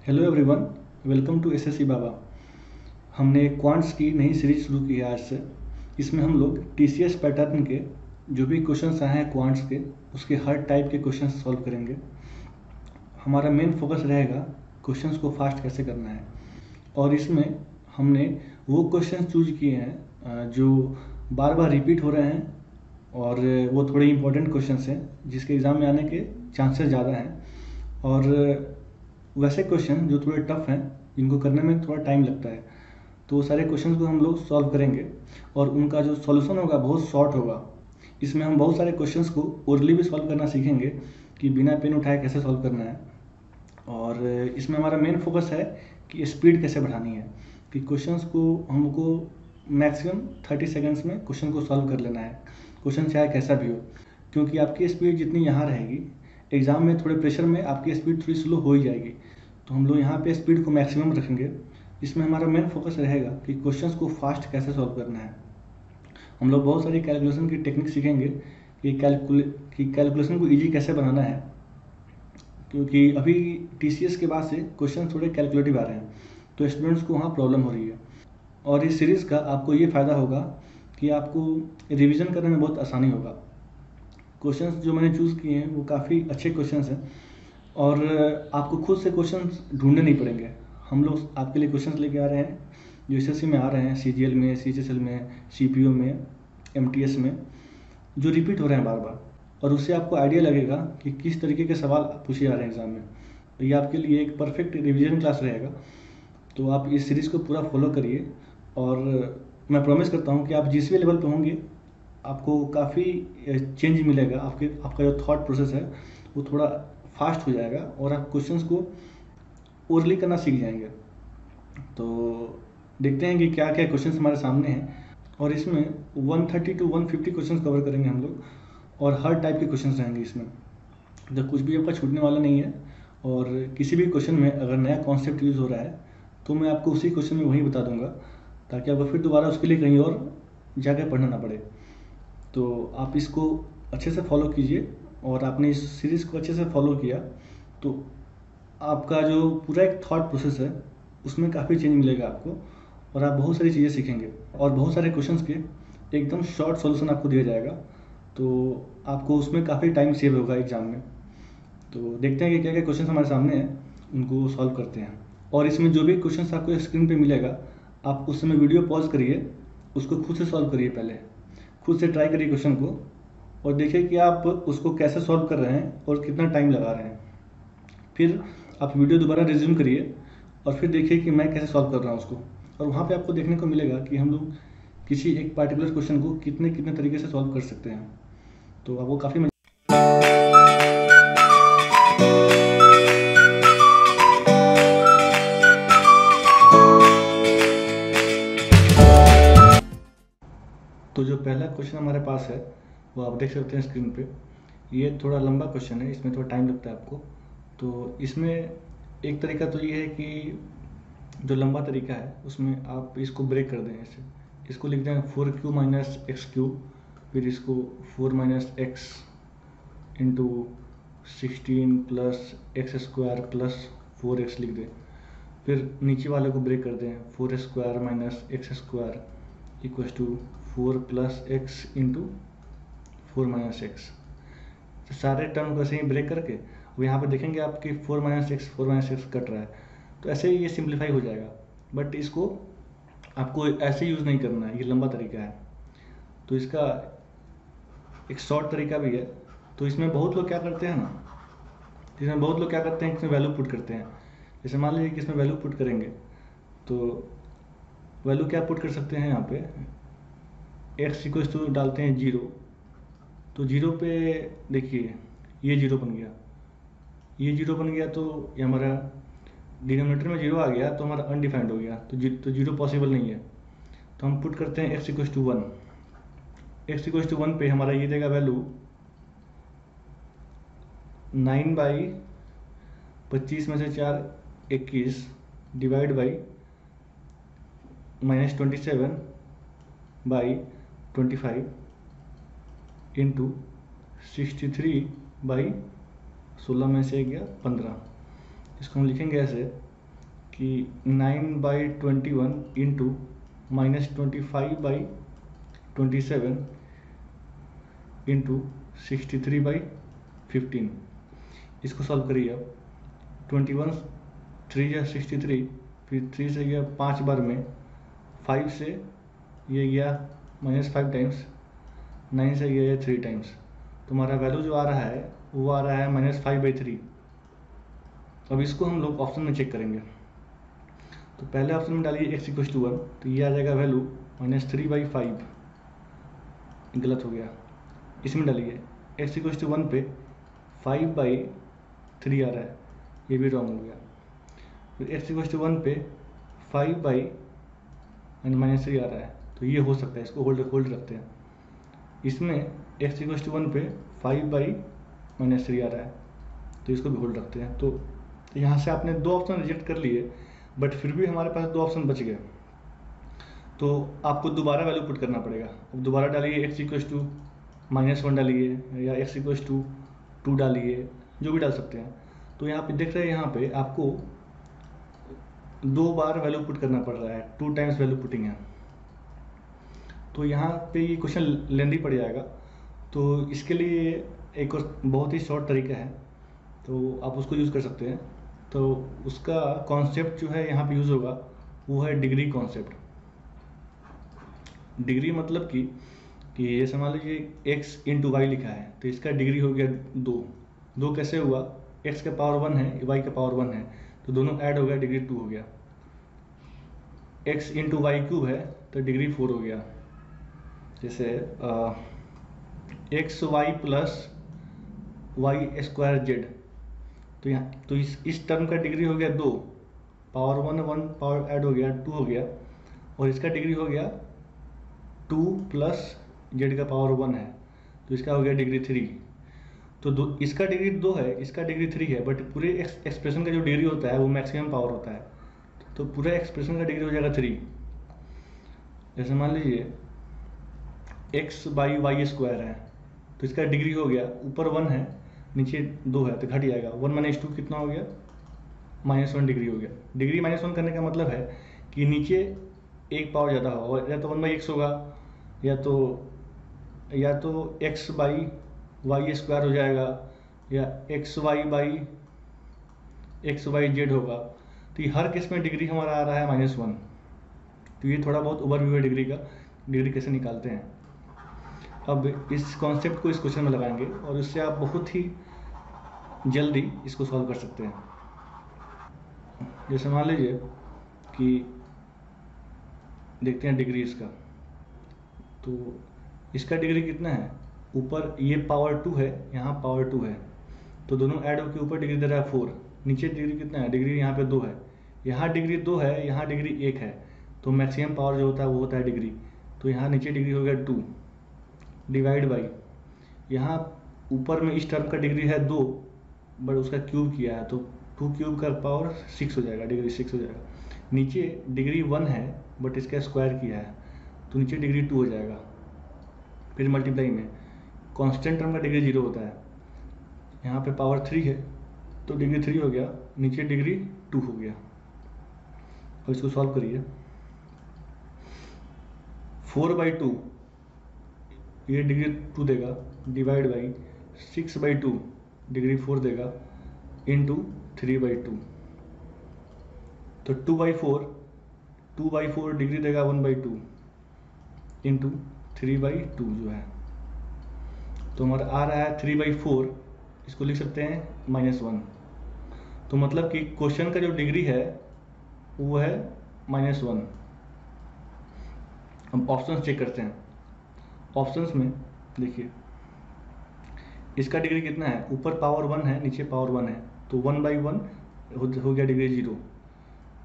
Hello everyone, welcome to SSC Baba. हमने quants की नई सीरीज शुरू की है आज से। इसमें हम लोग टीसीएस पैटर्न के जो भी क्वेश्चंस आए हैं क्वांट्स के, उसके हर टाइप के क्वेश्चंस सॉल्व करेंगे। हमारा मेन फोकस रहेगा क्वेश्चंस को फास्ट कैसे करना है। और इसमें हमने वो क्वेश्चंस चूज किए हैं जो बार बार रिपीट हो रहे हैं और वो थोड़े इंपॉर्टेंट क्वेश्चंस हैं जिसके एग्ज़ाम में आने के चांसेस ज़्यादा हैं। और वैसे क्वेश्चन जो थोड़े टफ हैं, जिनको करने में थोड़ा टाइम लगता है, तो वो सारे क्वेश्चंस को हम लोग सॉल्व करेंगे और उनका जो सॉल्यूशन होगा बहुत शॉर्ट होगा। इसमें हम बहुत सारे क्वेश्चंस को ओरली भी सॉल्व करना सीखेंगे कि बिना पेन उठाए कैसे सॉल्व करना है। और इसमें हमारा मेन फोकस है कि स्पीड कैसे बढ़ानी है, कि क्वेश्चंस को हमको मैक्सिमम 30 सेकंड्स में क्वेश्चन को सॉल्व कर लेना है, क्वेश्चन चाहे कैसा भी हो। क्योंकि आपकी स्पीड जितनी यहाँ रहेगी, एग्ज़ाम में थोड़े प्रेशर में आपकी स्पीड थोड़ी स्लो हो ही जाएगी। तो हम लोग यहाँ पे स्पीड को मैक्सिमम रखेंगे। इसमें हमारा मेन फोकस रहेगा कि क्वेश्चंस को फास्ट कैसे सॉल्व करना है। हम लोग बहुत सारी कैलकुलेशन की टेक्निक सीखेंगे कि कैलकुलेशन को ईजी कैसे बनाना है। क्योंकि अभी टीसीएस के बाद से क्वेश्चन थोड़े कैलकुलेटिव आ रहे हैं, तो स्टूडेंट्स को वहाँ प्रॉब्लम हो रही है। और इस सीरीज़ का आपको ये फ़ायदा होगा कि आपको रिवीजन करने में बहुत आसानी होगा। क्वेश्चंस जो मैंने चूज़ किए हैं वो काफ़ी अच्छे क्वेश्चंस हैं और आपको खुद से क्वेश्चंस ढूंढने नहीं पड़ेंगे। हम लोग आपके लिए क्वेश्चंस लेके आ रहे हैं जो एसएससी में आ रहे हैं, सीजीएल में, सीएचएसएल में, सीपीओ में, एमटीएस में, जो रिपीट हो रहे हैं बार बार। और उससे आपको आइडिया लगेगा कि किस तरीके के सवाल पूछे जा रहे हैं एग्ज़ाम में। तो ये आपके लिए एक परफेक्ट रिवीजन क्लास रहेगा। तो आप इस सीरीज़ को पूरा फॉलो करिए और मैं प्रॉमिस करता हूँ कि आप जिस भी लेवल पे होंगे आपको काफ़ी चेंज मिलेगा। आपका जो थॉट प्रोसेस है वो थोड़ा फास्ट हो जाएगा और आप क्वेश्चंस को ओरली करना सीख जाएंगे। तो देखते हैं कि क्या क्या क्वेश्चंस हमारे सामने हैं। और इसमें 130 to 150 क्वेश्चंस कवर करेंगे हम लोग और हर टाइप के क्वेश्चंस रहेंगे इसमें। तो कुछ भी आपका छूटने वाला नहीं है। और किसी भी क्वेश्चन में अगर नया कॉन्सेप्ट यूज़ हो रहा है तो मैं आपको उसी क्वेश्चन में वही बता दूंगा, ताकि आपको फिर दोबारा उसके लिए कहीं और जाकर पढ़ना ना पड़े। तो आप इसको अच्छे से फॉलो कीजिए और आपने इस सीरीज़ को अच्छे से फॉलो किया तो आपका जो पूरा एक थॉट प्रोसेस है उसमें काफ़ी चेंज मिलेगा आपको और आप बहुत सारी चीज़ें सीखेंगे और बहुत सारे क्वेश्चंस के एकदम शॉर्ट सॉल्यूशन आपको दिया जाएगा। तो आपको उसमें काफ़ी टाइम सेव होगा एग्ज़ाम में। तो देखते हैं कि क्या क्या क्वेश्चन हमारे सामने हैं, उनको सॉल्व करते हैं। और इसमें जो भी क्वेश्चन आपको स्क्रीन पे मिलेगा, आप उस समय वीडियो पॉज करिए, उसको खुद से सॉल्व करिए, पहले खुद से ट्राई करिए क्वेश्चन को और देखिए कि आप उसको कैसे सॉल्व कर रहे हैं और कितना टाइम लगा रहे हैं। फिर आप वीडियो दोबारा रिज्यूम करिए और फिर देखिए कि मैं कैसे सॉल्व कर रहा हूँ उसको। और वहाँ पे आपको देखने को मिलेगा कि हम लोग किसी एक पार्टिकुलर क्वेश्चन को कितने कितने तरीके से सॉल्व कर सकते हैं। तो आपको काफ़ी तो जो पहला क्वेश्चन हमारे पास है वो आप देख सकते हैं स्क्रीन पे। ये थोड़ा लंबा क्वेश्चन है, इसमें थोड़ा टाइम लगता है आपको। तो इसमें एक तरीका तो ये है कि जो लंबा तरीका है उसमें आप इसको ब्रेक कर दें। ऐसे इसको लिख दें 4q माइनस एक्स क्यूब, फिर इसको 4 minus x into 16 plus x square plus 4x लिख दें। फिर नीचे वाले को ब्रेक कर दें 4 square minus x square equals to 4 plus x into 4 minus x. सारे टर्म को ऐसे ही ब्रेक करके अब यहाँ पे देखेंगे आपकी 4 माइनस एक्स कट रहा है, तो ऐसे ही ये सिंप्लीफाई हो जाएगा। बट इसको आपको ऐसे यूज़ नहीं करना है, ये लंबा तरीका है। तो इसका एक शॉर्ट तरीका भी है। तो इसमें बहुत लोग क्या करते हैं ना, इसमें बहुत लोग क्या करते हैं, इसमें वैल्यू पुट करते हैं। जैसे मान लीजिए कि इसमें वैल्यू पुट करेंगे तो वैल्यू क्या पुट कर सकते हैं यहाँ पे, एक्स इक्वल्स टू डालते हैं 0। तो 0 पे देखिए ये 0 बन गया, ये 0 बन गया, तो ये हमारा डिनोमिनेटर में 0 आ गया तो हमारा अनडिफाइंड हो गया। तो 0 पॉसिबल नहीं है। तो हम पुट करते हैं x equals to 1। X equals to 1 पे हमारा ये देगा वैल्यू 9/25 में से 4 21 डिवाइड बाई -27/25 इंटू 63/16 में से गया 15। इसको हम लिखेंगे ऐसे कि 9/21 इंटू -25/27 इंटू 63/15। इसको सॉल्व करिए आप। 21 3 या 63, फिर 3 से गया 5 बार में, 5 से ये गया -5 टाइम्स, 9 से गया 3 टाइम्स। तो हमारा वैल्यू जो आ रहा है वो आ रहा है -5/3। अब इसको हम लोग ऑप्शन में चेक करेंगे। तो पहले ऑप्शन में डालिए x = 1, तो ये आ जाएगा वैल्यू -3/5, गलत हो गया। इसमें डालिए x = 1 पे 5/3 आ रहा है, ये भी रॉन्ग हो गया। फिर x = 1 पे 5/-3 आ रहा है, तो ये हो सकता है, इसको होल्ड रखते हैं। इसमें x = 1 पे 5/-3 आ रहा है, तो इसको भी होल्ड रखते हैं। तो यहाँ से आपने 2 ऑप्शन रिजेक्ट कर लिए, बट फिर भी हमारे पास 2 ऑप्शन बच गए। तो आपको दोबारा वैल्यू पुट करना पड़ेगा। अब दोबारा डालिए x = -1 डालिए, या x = 2 डालिए, जो भी डाल सकते हैं। तो यहाँ पे देख रहे हैं, यहाँ पे आपको 2 बार वैल्यू पुट करना पड़ रहा है, 2 टाइम्स वैल्यू पुटिंग है। तो यहाँ पे ये क्वेश्चन लेंदी पड़ जाएगा। तो इसके लिए एक बहुत ही शॉर्ट तरीका है, तो आप उसको यूज़ कर सकते हैं। तो उसका कॉन्सेप्ट जो है यहाँ पे यूज़ होगा, वो है डिग्री कॉन्सेप्ट। डिग्री मतलब कि ये समझ लीजिए x × y लिखा है, तो इसका डिग्री हो गया 2। कैसे हुआ? x का पावर 1 है, y का पावर 1 है, तो दोनों ऐड हो गया, डिग्री 2 हो गया। x × y³ है, तो डिग्री 4 हो गया। जैसे xy + y²z, तो यहाँ तो इस टर्म का डिग्री हो गया 2, पावर 1 पावर ऐड हो गया, 2 हो गया, और इसका डिग्री हो गया 2 + z का पावर 1 है, तो इसका हो गया डिग्री 3। तो इसका डिग्री 2 है, इसका डिग्री 3 है, बट पूरे एक्सप्रेशन का जो डिग्री होता है वो मैक्सिमम पावर होता है, तो पूरे एक्सप्रेशन का डिग्री हो जाएगा 3। जैसे मान लीजिए x/y² है, तो इसका डिग्री हो गया, ऊपर 1 है, नीचे 2 है, तो घट जाएगा। 1 - 2 कितना हो गया? -1 डिग्री हो गया। डिग्री -1 करने का मतलब है कि नीचे एक पावर ज़्यादा होगा, या तो 1/x होगा, या तो x/y² हो जाएगा, या xy/xyz होगा। तो ये हर केस में डिग्री हमारा आ रहा है -1। तो ये थोड़ा बहुत ओवरव्यू है डिग्री का, डिग्री कैसे निकालते हैं। अब इस कॉन्सेप्ट को इस क्वेश्चन में लगाएंगे, और इससे आप बहुत ही जल्दी इसको सॉल्व कर सकते हैं। जैसे मान लीजिए कि देखते हैं डिग्री इसका, तो इसका डिग्री कितना है? ऊपर ये पावर 2 है, यहाँ पावर 2 है, तो दोनों ऐड होकर ऊपर डिग्री दे रहा है 4। नीचे डिग्री कितना है? डिग्री यहाँ पे 2 है, यहाँ डिग्री 2 है, यहाँ डिग्री 1 है, तो मैक्सिमम पावर जो होता है वो होता है डिग्री। तो यहाँ नीचे डिग्री हो गया 2 डिवाइड बाई, यहाँ ऊपर में इस टर्म का डिग्री है 2, बट उसका क्यूब किया है, तो 2³ का पावर 6 हो जाएगा, डिग्री 6 हो जाएगा। नीचे डिग्री 1 है, बट इसका स्क्वायर किया है, तो नीचे डिग्री 2 हो जाएगा। फिर मल्टीप्लाई में कांस्टेंट टर्म का डिग्री 0 होता है, यहाँ पे पावर 3 है, तो डिग्री 3 हो गया, नीचे डिग्री 2 हो गया। और इसको सॉल्व करिए। 4/2 ये डिग्री 2 देगा, डिवाइड बाई 6/2 डिग्री 4 देगा, इंटू 3/2, तो 2/4 डिग्री देगा 1/2 इंटू 3/2 जो है, तो हमारा आ रहा है 3/4। इसको लिख सकते हैं -1। तो मतलब कि क्वेश्चन का जो डिग्री है वो है -1। हम ऑप्शंस चेक करते हैं। ऑप्शंस में देखिए इसका डिग्री कितना है? ऊपर पावर 1 है, नीचे पावर 1 है, तो 1/1 हो गया डिग्री 0।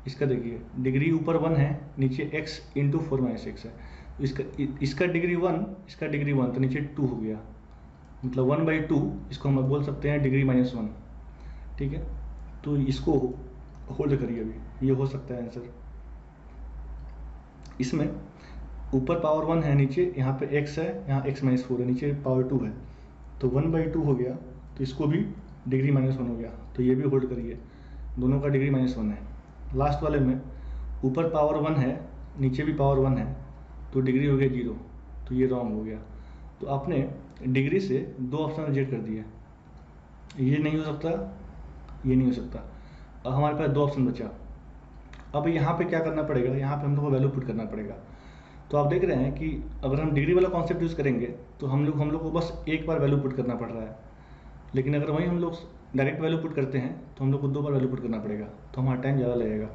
इसका देखिए डिग्री ऊपर 1 है, नीचे x × 4 - x है, इसका डिग्री 1, इसका डिग्री 1, तो नीचे 2 हो गया, मतलब 1/2 इसको हम बोल सकते हैं डिग्री -1। ठीक है, तो इसको होल्ड करिए, अभी ये हो सकता है आंसर। इसमें ऊपर पावर 1 है, नीचे यहाँ पे x है, यहाँ x - 4 है, नीचे पावर 2 है, तो 1/2 हो गया, तो इसको भी डिग्री -1 हो गया, तो ये भी होल्ड करिए, दोनों का डिग्री -1 है। लास्ट वाले में ऊपर पावर 1 है, नीचे भी पावर 1 है, तो डिग्री हो गया 0, तो ये रॉन्ग हो गया। तो आपने डिग्री से 2 ऑप्शन रिजेक्ट कर दिए, ये नहीं हो सकता, ये नहीं हो सकता। अब हमारे पास 2 ऑप्शन बचा। अब यहाँ पे क्या करना पड़ेगा, यहाँ पे हम लोग को वैल्यू पुट करना पड़ेगा। तो आप देख रहे हैं कि अगर हम डिग्री वाला कॉन्सेप्ट यूज़ करेंगे तो हम लोग को बस एक बार वैल्यू पुट करना पड़ रहा है, लेकिन अगर वहीं हम लोग डायरेक्ट वैल्यू पुट करते हैं तो हम लोग को 2 बार वैल्यू पुट करना पड़ेगा, तो हमारा टाइम ज़्यादा लगेगा।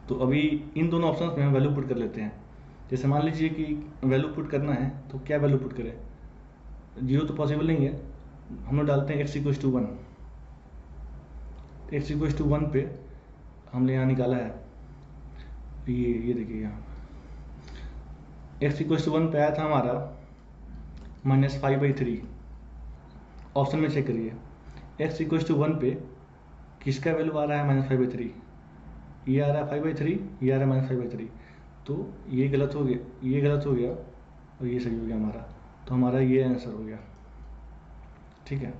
तो अभी इन दोनों ऑप्शन में हम वैल्यू पुट कर लेते हैं। जैसे मान लीजिए कि वैल्यू पुट करना है, तो क्या वैल्यू पुट करें? 0 तो पॉसिबल नहीं है, हम लोग डालते हैं x = 1। x = 1 पे हमने यहाँ निकाला है, ये देखिए यहाँ x = 1 पे आया था हमारा -5/3। ऑप्शन में चेक करिए, x = 1 पे किसका वैल्यू आ रहा है -5/3? ये आ रहा है 5/3, ये आ रहा है -5/3। तो ये गलत हो गया, ये गलत हो गया और ये सही हो गया हमारा। तो हमारा ये आंसर हो गया, ठीक है।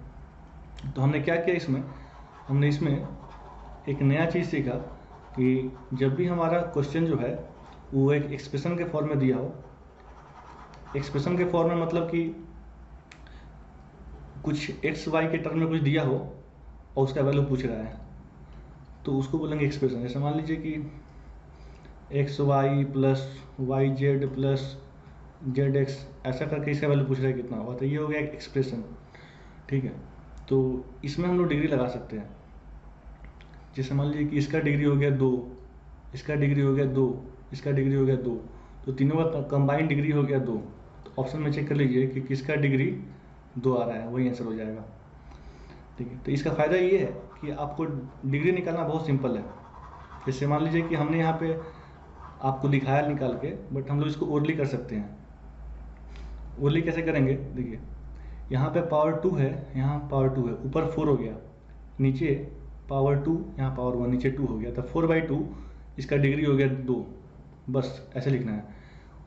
तो हमने क्या किया इसमें, हमने इसमें एक नया चीज़ सीखा कि जब भी हमारा क्वेश्चन जो है वो एक एक्सप्रेशन के फॉर्म में दिया हो, एक्सप्रेशन के फॉर्म में मतलब कि कुछ एक्स वाई के टर्म में कुछ दिया हो और उसका वैल्यू पूछ रहा है, तो उसको बोलेंगे एक्सप्रेशन। जैसे मान लीजिए कि xy plus yz plus zx ऐसा करके इसका वैल्यू पूछ रहा है कितना होगा, तो ये हो गया एक एक्सप्रेशन, ठीक है। तो इसमें हम लोग डिग्री लगा सकते हैं। जैसे मान लीजिए कि इसका डिग्री हो गया 2, इसका डिग्री हो गया 2, इसका डिग्री हो गया 2, तो तीनों का कंबाइंड डिग्री हो गया 2। तो ऑप्शन में चेक कर लीजिए कि किसका डिग्री 2 आ रहा है, वही आंसर हो जाएगा, ठीक है। तो इसका फ़ायदा ये है कि आपको डिग्री निकालना बहुत सिंपल है। जैसे मान लीजिए कि हमने यहाँ पे आपको दिखाया निकाल के, बट हम लोग इसको ओरली कर सकते हैं। ओरली कैसे करेंगे, देखिए यहाँ पे पावर 2 है, यहाँ पावर 2 है, ऊपर 4 हो गया, नीचे पावर 2, यहाँ पावर 1, नीचे 2 हो गया, तो 4/2 इसका डिग्री हो गया 2, बस ऐसे लिखना है।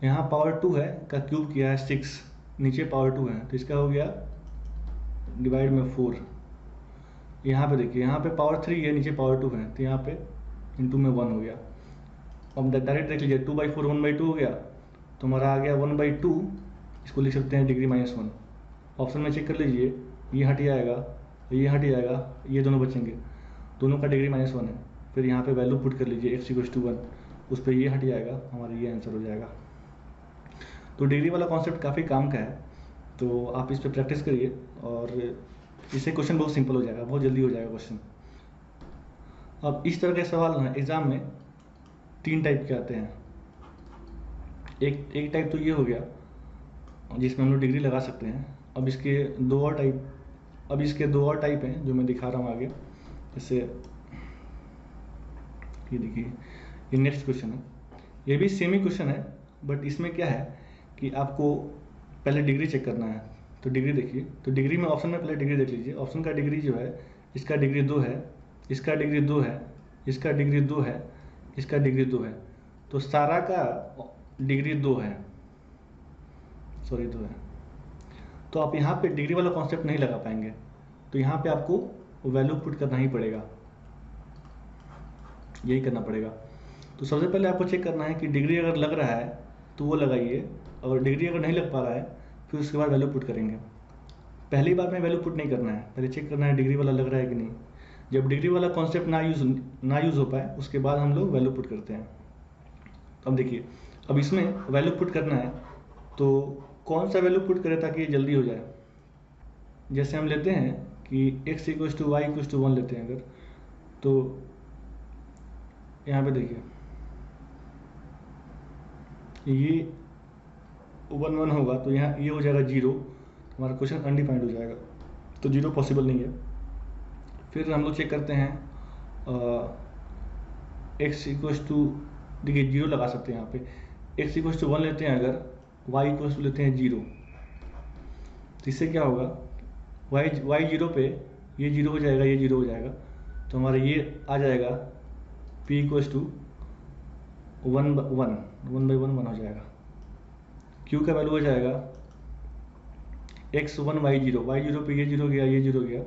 यहाँ पावर 2 है का क्यूब किया है 6, नीचे पावर 2 है, तो इसका हो गया डिवाइड में 4। यहाँ पे देखिए, यहाँ पे पावर 3 है, नीचे पावर 2 है, तो यहाँ पे इंटू में 1 हो गया। अब डायरेक्ट देख लीजिए, 2/4 1/2 हो गया, तो हमारा आ गया 1/2, इसको लिख सकते हैं डिग्री -1। ऑप्शन में चेक कर लीजिए, ये हट जाएगा, ये हट जाएगा, ये दोनों बचेंगे, दोनों का डिग्री -1 है। फिर यहाँ पे वैल्यू पुट कर लीजिए x = 1, उस पर ये हट जाएगा, हमारा ये आंसर हो जाएगा। तो डिग्री वाला कॉन्सेप्ट काफ़ी काम का है, तो आप इस पर प्रैक्टिस करिए और इससे क्वेश्चन बहुत सिंपल हो जाएगा, बहुत जल्दी हो जाएगा क्वेश्चन। अब इस तरह के सवाल ना एग्ज़ाम में 3 टाइप के आते हैं। एक टाइप तो ये हो गया जिसमें हम लोग डिग्री लगा सकते हैं। अब इसके 2 और टाइप हैं जो मैं दिखा रहा हूँ आगे। जैसे ये देखिए, ये नेक्स्ट क्वेश्चन है, ये भी सेम ही क्वेश्चन है, बट इसमें क्या है कि आपको पहले डिग्री चेक करना है। तो डिग्री देखिए, तो डिग्री में ऑप्शन में पहले डिग्री देख लीजिए। ऑप्शन का डिग्री जो है, इसका डिग्री 2 है, इसका डिग्री 2 है, इसका डिग्री 2 है, इसका डिग्री 2 है, तो सारा का डिग्री 2 है, सॉरी 2 है। तो आप यहाँ पे डिग्री वाला कॉन्सेप्ट नहीं लगा पाएंगे, तो यहाँ पे आपको वैल्यू पुट करना ही पड़ेगा, यही करना पड़ेगा। तो सबसे पहले आपको चेक करना है कि डिग्री अगर लग रहा है तो वो लगाइए, और डिग्री अगर नहीं लग पा रहा है फिर उसके बाद वैल्यू पुट करेंगे। पहली बार में वैल्यू पुट नहीं करना है, पहले चेक करना है डिग्री वाला लग रहा है कि नहीं। जब डिग्री वाला कॉन्सेप्ट ना यूज़ हो पाए उसके बाद हम लोग वैल्यू पुट करते हैं। तो अब देखिए, अब इसमें वैल्यू पुट करना है तो कौन सा वैल्यू पुट करें ताकि ये जल्दी हो जाए। जैसे हम लेते हैं कि x = y = 1 लेते हैं अगर, तो यहाँ पे देखिए ये 1 1 होगा, तो यहाँ ये हो जाएगा 0, हमारा क्वेश्चन अनडिफाइंड हो जाएगा, तो 0 पॉसिबल नहीं है। फिर हम लोग चेक करते हैं x = देखिए 0 लगा सकते हैं यहाँ पे, x = 1 लेते हैं अगर, y = लेते हैं 0, तो इससे क्या होगा, y 0 पे ये 0 हो जाएगा, ये 0 हो जाएगा, तो हमारा ये आ जाएगा p = 1/1 हो जाएगा। q का वैल्यू हो जाएगा x1 y0 पे ये 0 गया, ये 0 गया,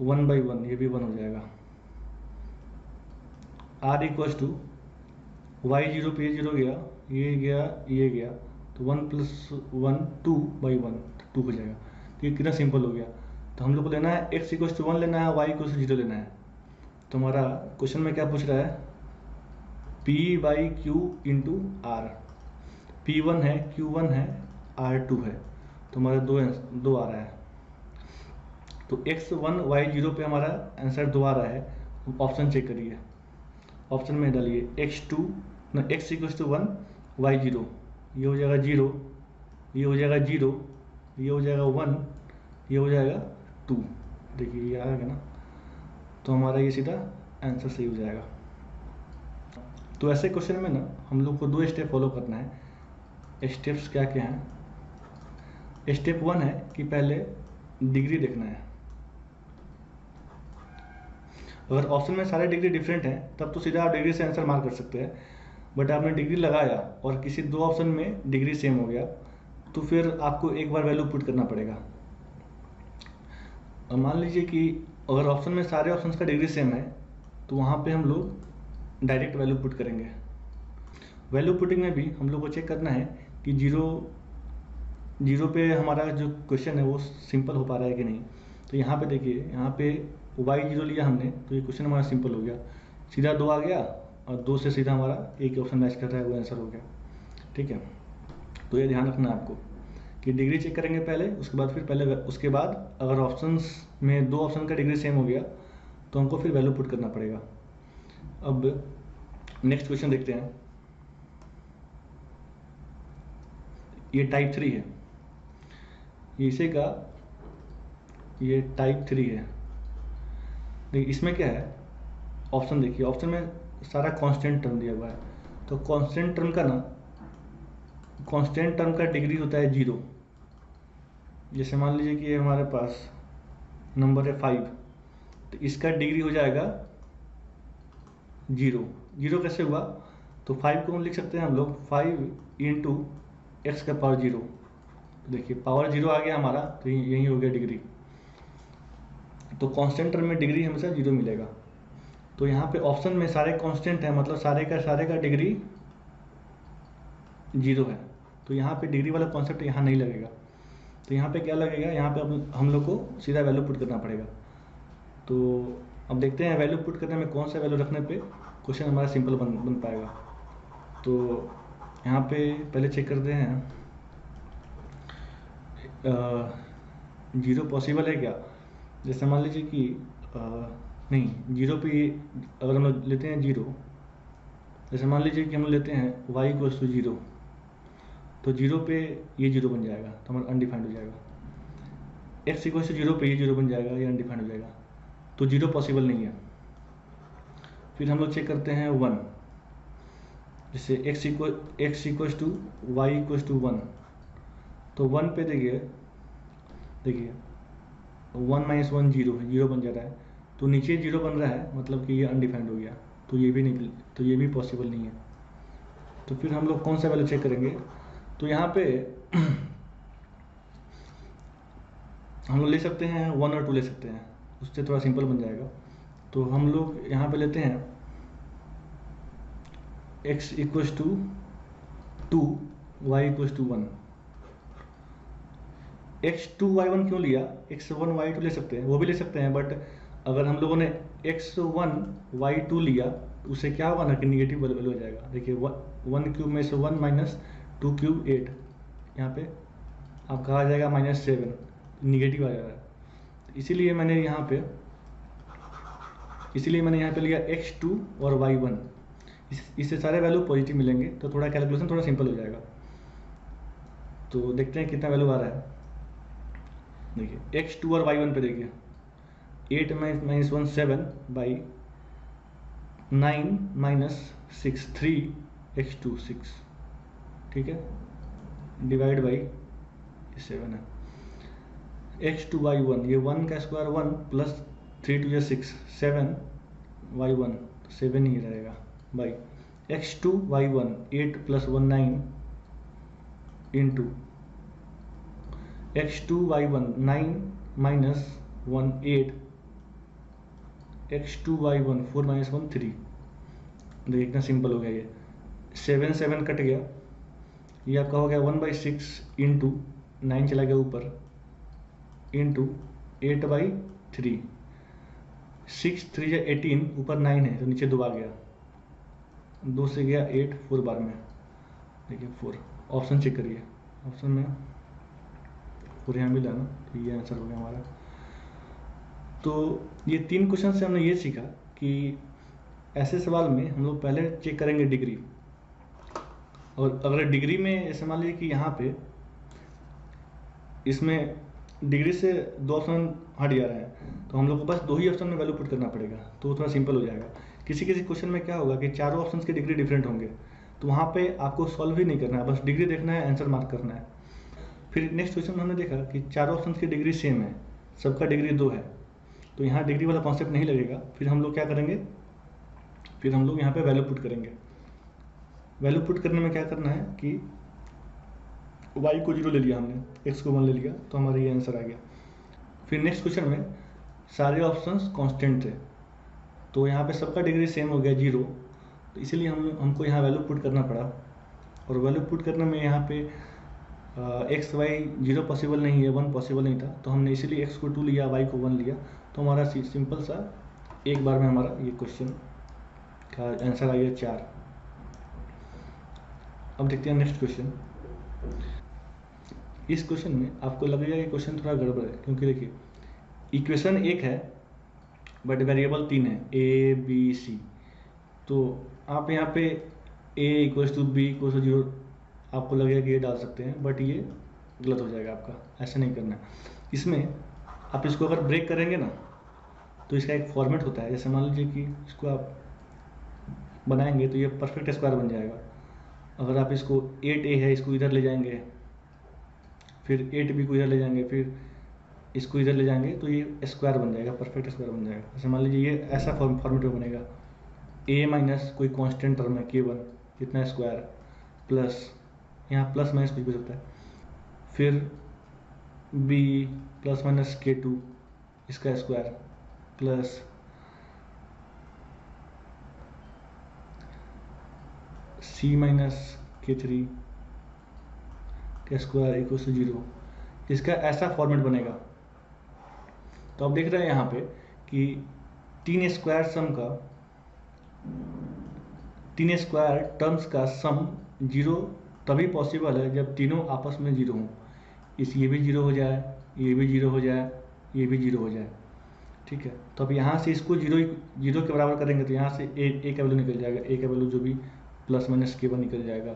1/1, ये भी 1 हो जाएगा। R equals to y zero पे जीरो गया, ये गया, तो 1+1 2/1 2 हो जाएगा। तो ये कितना सिंपल हो गया। तो हम लोग को लेना है x इक्वल्स टू 1 लेना है, y इक्वल्स टू 0 लेना है। तो हमारा क्वेश्चन में क्या पूछ रहा है, P/Q इंटू आर। P1 है, Q1 है, R2 है, तो हमारा दो आ रहा है। तो x1 y0 पे हमारा आंसर 2 आ रहा है। ऑप्शन चेक करिए, ऑप्शन में डालिए x इक्वल्स टू 1 y0, ये हो जाएगा 0, ये हो जाएगा 0, ये हो जाएगा 1, ये हो जाएगा 2। देखिए ये आ गया ना, तो हमारा ये सीधा आंसर सही हो जाएगा। तो ऐसे क्वेश्चन में ना हम लोग को 2 स्टेप फॉलो करना है। स्टेप्स क्या क्या हैं। स्टेप 1 है कि पहले डिग्री देखना है। अगर ऑप्शन में सारे डिग्री डिफरेंट हैं तब तो सीधा आप डिग्री से आंसर मार्क कर सकते हैं, बट आपने डिग्री लगाया और किसी 2 ऑप्शन में डिग्री सेम हो गया तो फिर आपको एक बार वैल्यू पुट करना पड़ेगा। और मान लीजिए कि अगर ऑप्शन में सारे ऑप्शंस का डिग्री सेम है तो वहाँ पे हम लोग डायरेक्ट वैल्यू पुट करेंगे। वैल्यू पुटिंग में भी हम लोग को चेक करना है कि जीरो पे हमारा जो क्वेश्चन है वो सिंपल हो पा रहा है कि नहीं। तो यहाँ पे देखिए, यहाँ पे y0 लिया हमने तो ये क्वेश्चन हमारा सिंपल हो गया, सीधा 2 आ गया और 2 से सीधा हमारा एक ऑप्शन मैच कर रहा है, वो आंसर हो गया। ठीक है, तो ये ध्यान रखना है आपको कि डिग्री चेक करेंगे पहले, उसके बाद अगर ऑप्शंस में 2 ऑप्शन का डिग्री सेम हो गया तो हमको फिर वैल्यू पुट करना पड़ेगा। अब नेक्स्ट क्वेश्चन देखते हैं। ये टाइप 3 है, इसे का ये टाइप 3 है। देखिए इसमें क्या है, ऑप्शन देखिए, ऑप्शन में सारा कांस्टेंट टर्म दिया हुआ है। तो कांस्टेंट टर्म का डिग्री होता है 0। जैसे मान लीजिए कि ये हमारे पास नंबर है 5, तो इसका डिग्री हो जाएगा 0 कैसे हुआ, तो 5 को हम लिख सकते हैं हम लोग 5 इंटू एक्स का पावर 0। देखिए पावर 0 आ गया हमारा, तो यही हो गया डिग्री। तो कांस्टेंट टर्म में डिग्री हमेशा 0 मिलेगा। तो यहाँ पे ऑप्शन में सारे कांस्टेंट हैं, मतलब सारे का डिग्री 0 है। तो यहाँ पे डिग्री वाला कॉन्सेप्ट यहाँ नहीं लगेगा। तो यहाँ पे क्या लगेगा, यहाँ पे अब हम लोग को सीधा वैल्यू पुट करना पड़ेगा। तो अब देखते हैं वैल्यू पुट करने में कौन सा वैल्यू रखने पे क्वेश्चन हमारा सिंपल बन पाएगा। तो यहाँ पे पहले चेक करते हैं 0 पॉसिबल है क्या। जैसे मान लीजिए कि नहीं, 0 पे अगर हम लोग लेते हैं 0, जैसे मान लीजिए कि हम लेते हैं y इक्वल्स टू 0, तो 0 पे ये 0 बन जाएगा, तो हमारा अनडिफाइंड हो जाएगा। x इक्वल्स टू 0 पे ये 0 बन जाएगा, ये अनडिफाइंड हो जाएगा। तो 0 पॉसिबल नहीं है। फिर हम लोग चेक करते हैं 1, जैसे x equals to y equals to 1, तो 1 पे देखिए 1 - 1 0 बन जा रहा है। तो नीचे 0 बन रहा है, मतलब कि ये अनडिफाइंड हो गया, तो ये भी पॉसिबल नहीं है। तो फिर हम लोग कौन सा वैल्यू चेक करेंगे, तो यहाँ पे हम लोग ले सकते हैं 1 और 2 ले सकते हैं, उससे थोड़ा सिंपल बन जाएगा। तो हम लोग यहाँ पे लेते हैं x equals to 2 y equals to 1। x2 y1 क्यों लिया, x1 y2 ले सकते हैं, वो भी ले सकते हैं, बट अगर हम लोगों ने x1 y2 लिया तो उससे क्या होगा ना कि निगेटिव वैल्यू हो जाएगा। देखिए 1 क्यूब में से 1 माइनस 2 क्यूब 8, यहाँ पे आपका आ जाएगा -7, निगेटिव आ जा रहा है। इसीलिए मैंने यहाँ पे लिया x2 और y1, इससे सारे वैल्यू पॉजिटिव मिलेंगे, तो थोड़ा कैलकुलेशन थोड़ा सिंपल हो जाएगा। तो देखते हैं कितना वैल्यू आ रहा है। देखिए x2 और y1 पे देखिए 8 - 1 7 बाई 9 - 6 3 x2 6, ठीक है, डिवाइड बाई 7 है। x2 y1, ये 1 का स्क्वायर 1 प्लस 3 2 6 7 y1, 7 ही रहेगा, by x2 y1 8 + 1 9 into x2 y1 9 - 1 8, x2 y1 4 - 1 3, देखिए कितना सिंपल हो गया ये, 7 7 कट गया, ये आपका हो गया 1/6 इंटू 9 चला गया ऊपर इंटू 8/3, 6 3 या 18, ऊपर 9 है तो नीचे 2 आ गया, 2 से गया 8, 4 बार में, देखिए 4। ऑप्शन चेक करिए, ऑप्शन में 4 यहाँ मिला ना, तो ये आंसर हो गया हमारा। तो ये 3 क्वेश्चन से हमने ये सीखा कि ऐसे सवाल में हम लोग पहले चेक करेंगे डिग्री, और अगर डिग्री में ऐसे मान लीजिए कि यहाँ पे इसमें डिग्री से 2 ऑप्शन हट जा रहे हैं, तो हम लोग को बस 2 ही ऑप्शन में वैल्यू पुट करना पड़ेगा, तो वो थोड़ा सिंपल हो जाएगा। किसी किसी क्वेश्चन में क्या होगा कि चारों ऑप्शन की डिग्री डिफरेंट होंगे, तो वहाँ पे आपको सॉल्व ही नहीं करना है, बस डिग्री देखना है, आंसर मार्क करना है। फिर नेक्स्ट क्वेश्चन में हमने देखा कि चारों ऑप्शन की डिग्री सेम है, सबका डिग्री 2 है, तो यहाँ डिग्री वाला कॉन्सेप्ट नहीं लगेगा। फिर हम लोग क्या करेंगे, फिर हम लोग यहाँ पे वैल्यू पुट करेंगे। वैल्यू पुट करने में क्या करना है कि y को 0 ले लिया हमने, x को 1 ले लिया, तो हमारा ये आंसर आ गया। फिर नेक्स्ट क्वेश्चन में सारे ऑप्शंस कांस्टेंट थे, तो यहाँ पे सबका डिग्री सेम हो गया 0, तो इसीलिए हमको यहाँ वैल्यू पुट करना पड़ा। और वैल्यू पुट करने में यहाँ पे x y 0 पॉसिबल नहीं है, 1 पॉसिबल नहीं था, तो हमने इसीलिए x को 2 लिया, y को 1 लिया, तो हमारा सिंपल सा एक बार में हमारा ये क्वेश्चन का आंसर आ गया 4। अब देखते हैं नेक्स्ट क्वेश्चन। इस क्वेश्चन में आपको लगेगा कि क्वेश्चन थोड़ा गड़बड़ है, क्योंकि देखिए इक्वेशन 1 है बट वेरिएबल 3 है, a b c, तो आप यहाँ पे a = b = 0 आपको लगेगा कि ये डाल सकते हैं, बट ये गलत हो जाएगा आपका, ऐसा नहीं करना है। इसमें आप इसको अगर ब्रेक करेंगे ना, तो इसका एक फॉर्मेट होता है, जैसे मान लीजिए कि इसको आप बनाएंगे तो ये परफेक्ट स्क्वायर बन जाएगा। अगर आप इसको 8a है, इसको इधर ले जाएंगे, फिर 8b को इधर ले जाएंगे, फिर इसको इधर ले जाएंगे, तो ये स्क्वायर बन जाएगा, परफेक्ट स्क्वायर बन जाएगा। जैसे मान लीजिए ये ऐसा फॉर्मेट में बनेगा, a माइनस कोई कांस्टेंट टर्म है k1 कितना स्क्वायर, प्लस यहाँ प्लस माइनस कुछ भी हो सकता है, फिर b ± k2 इसका स्क्वायर, प्लस c - k3 का स्क्वायर = 0, इसका ऐसा फॉर्मेट बनेगा। तो आप देख रहे हैं यहाँ पे कि 3 स्क्वायर टर्म्स का सम 0 तभी पॉसिबल है जब तीनों आपस में 0 हों। ये भी 0 हो जाए, ये भी 0 हो जाए, ये भी 0 हो जाए, ठीक है। तो अब यहाँ से इसको 0 के बराबर करेंगे, तो यहाँ से a का वैल्यू निकल जाएगा, a का वैल्यू जो भी ±k1 निकल जाएगा,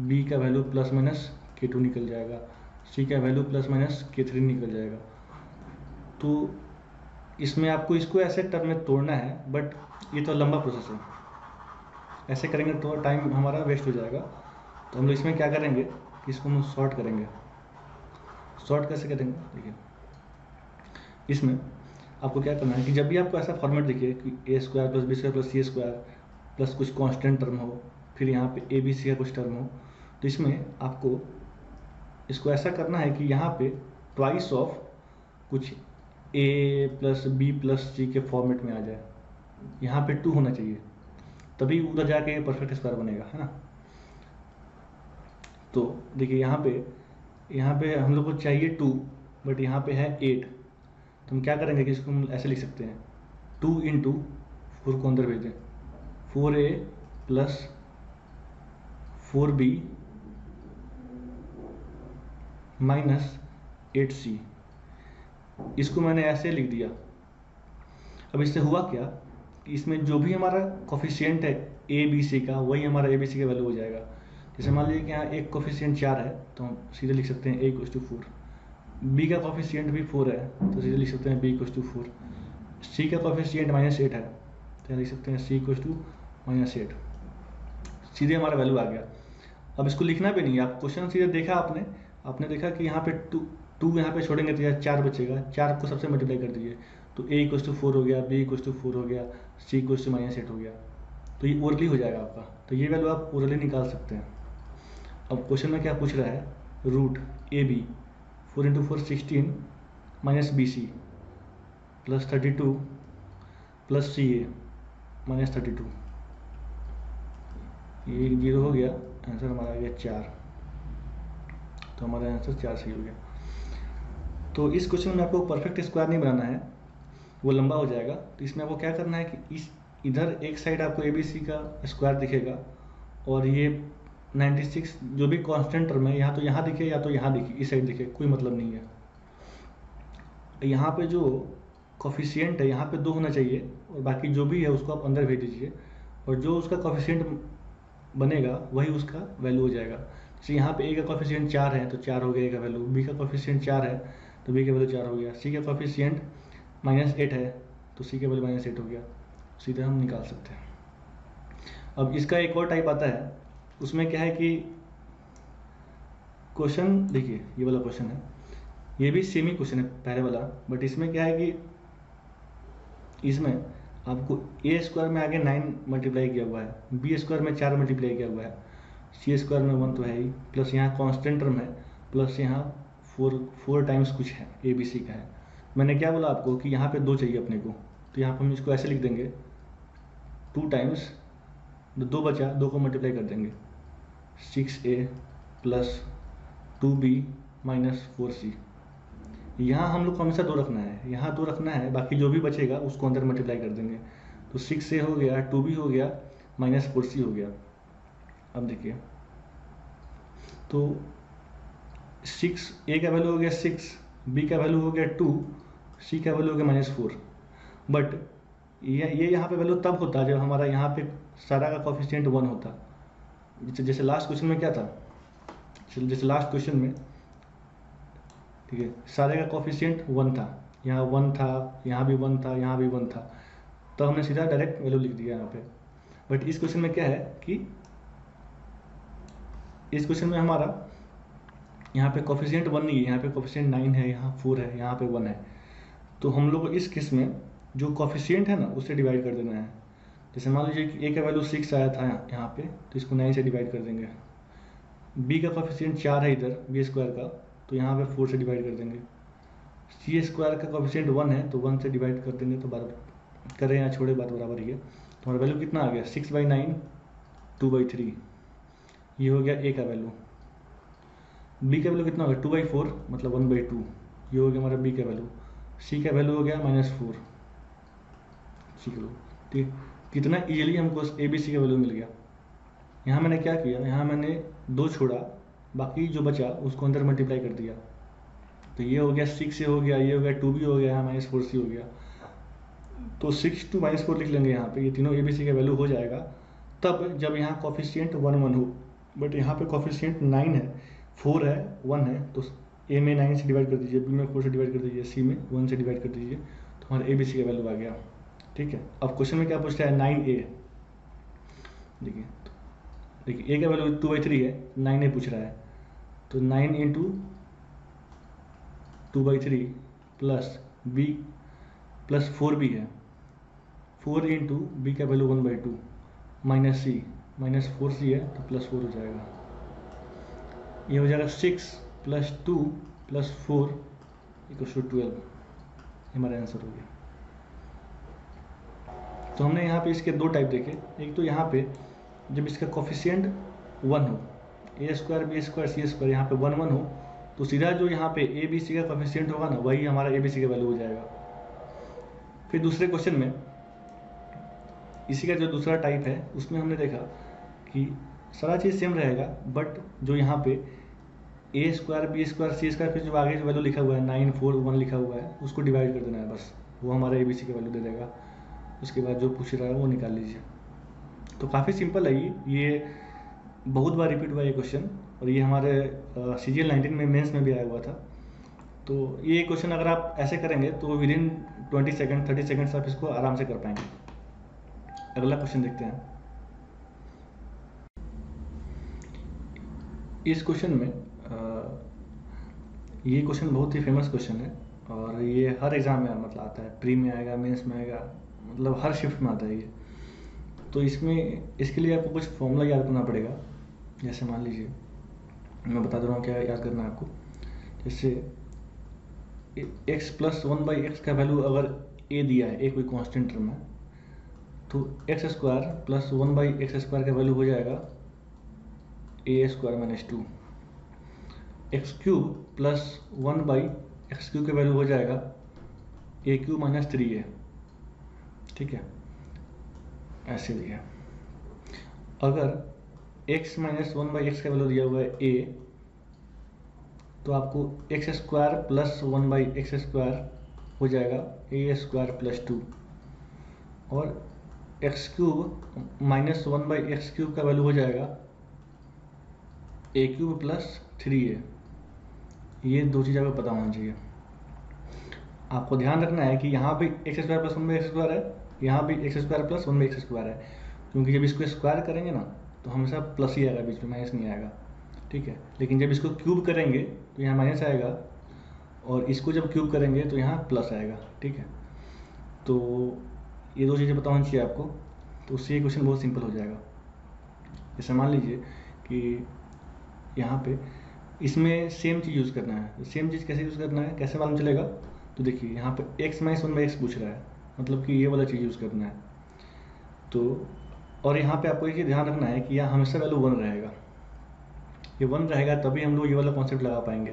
b का वैल्यू ±k2 निकल जाएगा, c का वैल्यू ±k3 निकल जाएगा। तो इसमें आपको इसको ऐसे टर्म में तोड़ना है, बट ये तो लंबा प्रोसेस है, ऐसे करेंगे तो टाइम हमारा वेस्ट हो जाएगा। तो हम लोग इसमें क्या करेंगे कि इसको हम सॉर्ट करेंगे। सॉर्ट कैसे करेंगे, देखिए इसमें आपको क्या करना है कि जब भी आपको ऐसा फॉर्मेट दिखे कि a² + b² + c² प्लस कुछ कांस्टेंट टर्म हो, फिर यहाँ पे a b c का कुछ टर्म हो, तो इसमें आपको इसको ऐसा करना है कि यहाँ पे ट्वाइस ऑफ कुछ a + b + c के फॉर्मेट में आ जाए, यहाँ पे 2 होना चाहिए, तभी उधर जाके परफेक्ट स्क्वायर बनेगा, है ना। तो देखिए यहाँ पे हम लोग को चाहिए 2, बट यहाँ पे है 8, तो हम क्या करेंगे कि इसको हम ऐसे लिख सकते हैं, 2 × 4 को अंदर भेज दें, 4a + 4b - 8c, इसको मैंने ऐसे लिख दिया। अब इससे हुआ क्या कि इसमें जो भी हमारा कोफिशिएंट है a b c का, वही हमारा a b c का वैल्यू हो जाएगा। जैसे मान लीजिए कि यहाँ एक कोफिशिएंट 4 है, तो हम सीधे लिख सकते हैं a = 4, b का कोफिशिएंट भी 4 है, तो सीधे लिख सकते हैं b = 4, c का कोफिशिएंट -8 है, तो लिख सकते हैं c = -8, सीधे हमारा वैल्यू आ गया। अब इसको लिखना भी नहीं है, आप क्वेश्चन सीधे देखा, आपने देखा कि यहाँ पे 2 यहाँ पे छोड़ेंगे तो यहाँ 4 बचेगा, 4 को सबसे मल्टीप्लाई कर दीजिए, तो a = 4 हो गया, b = 4 हो गया, c = -8 हो गया, तो ये ओरली हो जाएगा आपका। तो ये वैल्यू आप ओरली निकाल सकते हैं। अब क्वेश्चन में क्या पूछ रहा है, रूट ab 4 × 4 16 -bc + 32 + ca -32, ये 0 हो गया, आंसर हमारा आ गया 4। तो हमारा आंसर 4 सही हो गया। तो इस क्वेश्चन में आपको परफेक्ट स्क्वायर नहीं बनाना है, वो लंबा हो जाएगा। तो इसमें आपको क्या करना है कि इस इधर एक साइड आपको ABC का स्क्वायर दिखेगा, और ये 96 जो भी कांस्टेंट टर्म है, यहाँ तो यहाँ दिखे या तो यहाँ दिखे, इस साइड दिखे, कोई मतलब नहीं है। यहाँ पे जो कोफिशिएंट है यहाँ पे 2 होना चाहिए, और बाकी जो भी है उसको आप अंदर भेज दीजिए, और जो उसका कोफिशिएंट बनेगा वही उसका वैल्यू हो जाएगा। जैसे यहाँ पे A का कोफिशिएंट 4 है तो 4 हो गया A का वैल्यू, B का कोफिशिएंट 4 है तो B का वैल्यू 4 हो गया, C का कोफिशिएंट -8 है तो C का वैल्यू -8 हो गया। सीधे हम निकाल सकते हैं। अब इसका एक और टाइप आता है, उसमें क्या है कि क्वेश्चन देखिए, ये वाला क्वेश्चन है, ये भी सेम ही क्वेश्चन है पहले वाला, बट इसमें क्या है कि इसमें आपको A स्क्वायर में आगे 9 मल्टीप्लाई किया हुआ है, B स्क्वायर में 4 मल्टीप्लाई किया हुआ है, C स्क्वायर में 1 तो है ही, प्लस यहाँ कांस्टेंट टर्म है, प्लस यहाँ 4 टाइम्स कुछ है ABC का है। मैंने क्या बोला आपको कि यहाँ पे 2 चाहिए अपने को, तो यहाँ पर हम इसको ऐसे लिख देंगे 2 टाइम्स 2 बचा, 2 को मल्टीप्लाई कर देंगे 6A plus 2B minus 4C। यहाँ हम लोग को हमेशा 2 रखना है, यहाँ 2 रखना है, बाकी जो भी बचेगा उसको अंदर मल्टीप्लाई कर देंगे। तो 6A हो गया, 2B हो गया, माइनस 4C हो गया। अब देखिए, तो 6A का वैल्यू हो गया 6, B का वैल्यू हो गया 2, C का वैल्यू हो गया -4। बट ये यहाँ पे वैल्यू तब होता जब हमारा यहाँ पे सारा का कोफिशिएंट 1 होता। जैसे लास्ट क्वेश्चन में क्या था, जैसे लास्ट क्वेश्चन में, ठीक है, सारे का कोफिशिएंट 1 था, यहाँ 1 था, यहाँ भी 1 था, यहाँ भी 1 था, तो हमने सीधा डायरेक्ट वैल्यू लिख दिया यहाँ पे। बट इस क्वेश्चन में क्या है कि इस क्वेश्चन में हमारा यहाँ पे कोफिशिएंट 1 नहीं है, यहाँ पे कोफिशिएंट 9 है, यहाँ 4 है, यहाँ पे 1 है। तो हम लोग को इस केस में जो कोफिशिएंट है ना उससे डिवाइड कर देना है। जैसे मान लीजिए कि A का वैल्यू 6 आया था यहाँ पे, तो इसको 9 से डिवाइड कर देंगे। B का कोफिशिएंट 4 है इधर B स्क्वायर का, तो यहाँ पे 4 से डिवाइड कर देंगे। C स्क्वायर का कोफिशिएंट 1 है तो 1 से डिवाइड कर देंगे, तो बात करें या छोड़े बात बराबर ही है। तो हमारा वैल्यू कितना आ गया 6/9 2/3, ये हो गया A का वैल्यू। B का वैल्यू कितना हो गया 2/4 मतलब 1/2, ये हो गया हमारा B का वैल्यू। C का वैल्यू हो गया -4, C का वैल्यू, ठीक। कितना इजीली हमको ABC का वैल्यू मिल गया। यहाँ मैंने क्या किया, यहाँ मैंने 2 छोड़ा, बाकी जो बचा उसको अंदर मल्टीप्लाई कर दिया। तो ये हो गया 6 हो गया, ये हो गया 2B हो गया, -4C हो गया। तो 6 to -4 लिख लेंगे यहाँ पे, ये तीनों ABC का वैल्यू हो जाएगा तब जब यहाँ कोफिशिएंट 1 1 हो। बट यहाँ पे कोफिशिएंट 9 है, 4 है, 1 है, तो A में 9 से डिवाइड कर दीजिए, B में 4 से डिवाइड कर दीजिए, C में 1 से डिवाइड कर दीजिए, तो हमारा ABC का वैल्यू आ गया। ठीक है, अब क्वेश्चन में क्या पूछ रहा है 9A। देखिए A का वैल्यू 2/3 है, 9A पूछ रहा है, तो 9 × 2/3 प्लस B प्लस 4B है, 4 × B का वैल्यू 1/2 माइनस C -4C है तो +4 हो जाएगा। ये हो जाएगा 6 + 2 + 4 = 12, हमारा आंसर हो गया। तो हमने यहाँ पे इसके 2 टाइप देखे। एक तो यहाँ पे जब इसका कोफिशिएंट 1 हो, A square B square C square, यहाँ पे 1 1 हो, तो सीधा जो यहाँ पे ABC का कोफिशिएंट होगा ना वही हमारा ABC का वैल्यू हो जाएगा। फिर दूसरे क्वेश्चन में इसी का जो दूसरा टाइप है उसमें हमने देखा कि सारा चीज़ सेम रहेगा, बट जो यहाँ पे A square B square C square फिर जो आगे जो वैल्यू लिखा हुआ है 9 4 1 लिखा हुआ है उसको डिवाइड कर देना है, बस वो हमारा ABC का वैल्यू दे देगा। उसके बाद जो पूछ रहा है वो निकाल लीजिए। तो काफ़ी सिंपल है ये बहुत बार रिपीट हुआ ये क्वेश्चन, और ये हमारे CGL 19 में मेंस में भी आया हुआ था। तो ये क्वेश्चन अगर आप ऐसे करेंगे तो विदिन 20 सेकेंड 30 सेकेंड्स आप इसको आराम से कर पाएंगे। अगला क्वेश्चन देखते हैं। इस क्वेश्चन में ये क्वेश्चन बहुत ही फेमस क्वेश्चन है, और ये हर एग्ज़ाम में मतलब आता है, प्री में आएगा, मेंस में आएगा, मतलब हर शिफ्ट में आता है ये। तो इसके लिए आपको कुछ फॉर्मूला याद करना पड़ेगा। जैसे मान लीजिए मैं बता दे रहा हूँ क्या याद करना है आपको। जैसे x + 1/x का वैल्यू अगर a दिया है, a कोई कांस्टेंट टर्म है, तो x² + 1/x² का वैल्यू हो जाएगा A square minus 2, X cube plus 1 by X cube का वैल्यू हो जाएगा ए क्यूब माइनस 3a, ठीक है, ऐसे दिया। अगर x माइनस 1 बाई एक्स का वैल्यू दिया हुआ है a, तो आपको x square plus 1 by x square हो जाएगा ए स्क्वायर प्लस 2, और x cube minus 1 by X cube का वैल्यू हो जाएगा ए क्यूब प्लस 3a। ये दो चीज़ आपको पता होना चाहिए। आपको ध्यान रखना है कि यहाँ भी x square plus 1 by x square है, यहाँ भी x square plus 1 by x square है, क्योंकि जब इसको स्क्वायर करेंगे ना तो हमेशा प्लस ही आएगा, बीच में माइनस नहीं आएगा, ठीक है। लेकिन जब इसको क्यूब करेंगे तो यहाँ माइनस आएगा, और इसको जब क्यूब करेंगे तो यहाँ प्लस आएगा, ठीक है। तो ये दो चीज़ें पता होनी चाहिए आपको, तो उससे ये क्वेश्चन बहुत सिंपल हो जाएगा। जैसे मान लीजिए कि यहाँ पे इसमें सेम चीज़ यूज़ करना है। सेम चीज़ कैसे यूज़ करना है, कैसे मालूम चलेगा, तो देखिए यहाँ पे एक्स माइनस 1 बाई एक्स पूछ रहा है, मतलब कि ये वाला चीज़ यूज़ करना है। तो और यहाँ पे आपको ये ध्यान रखना है कि यहाँ हमेशा वैल्यू 1 रहेगा, ये 1 रहेगा तभी हम लोग ये वाला कॉन्सेप्ट लगा पाएंगे।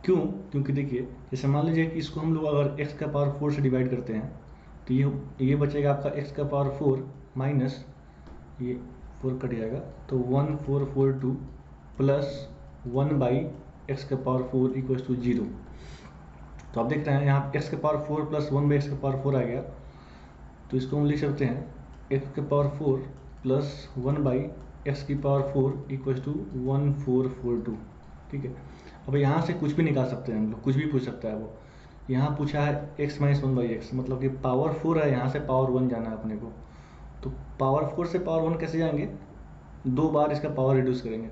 क्यों? क्योंकि देखिए जैसे मान लीजिए कि इसको हम लोग अगर x का पावर 4 से डिवाइड करते हैं तो ये बचेगा आपका x का पावर 4 माइनस ये 4 कट जाएगा, तो 1442 प्लस 1 बाई एक्स का पावर 4 इक्वल टू 0। तो आप देख रहे हैं यहाँ x का पावर 4 प्लस 1 बाई एक्स का पावर 4 आ गया, तो इसको हम लिख सकते हैं x का पावर 4 प्लस 1 बाई एक्स की पावर 4 इक्वल टू 1442, ठीक है। अब यहाँ से कुछ भी निकाल सकते हैं हम लोग, कुछ भी पूछ सकता है वो। यहाँ पूछा है x माइनस 1 बाई एक्स, मतलब कि पावर 4 है, यहाँ से पावर 1 जाना है अपने को। तो पावर 4 से पावर 1 कैसे जाएंगे, 2 बार इसका पावर रिड्यूस करेंगे।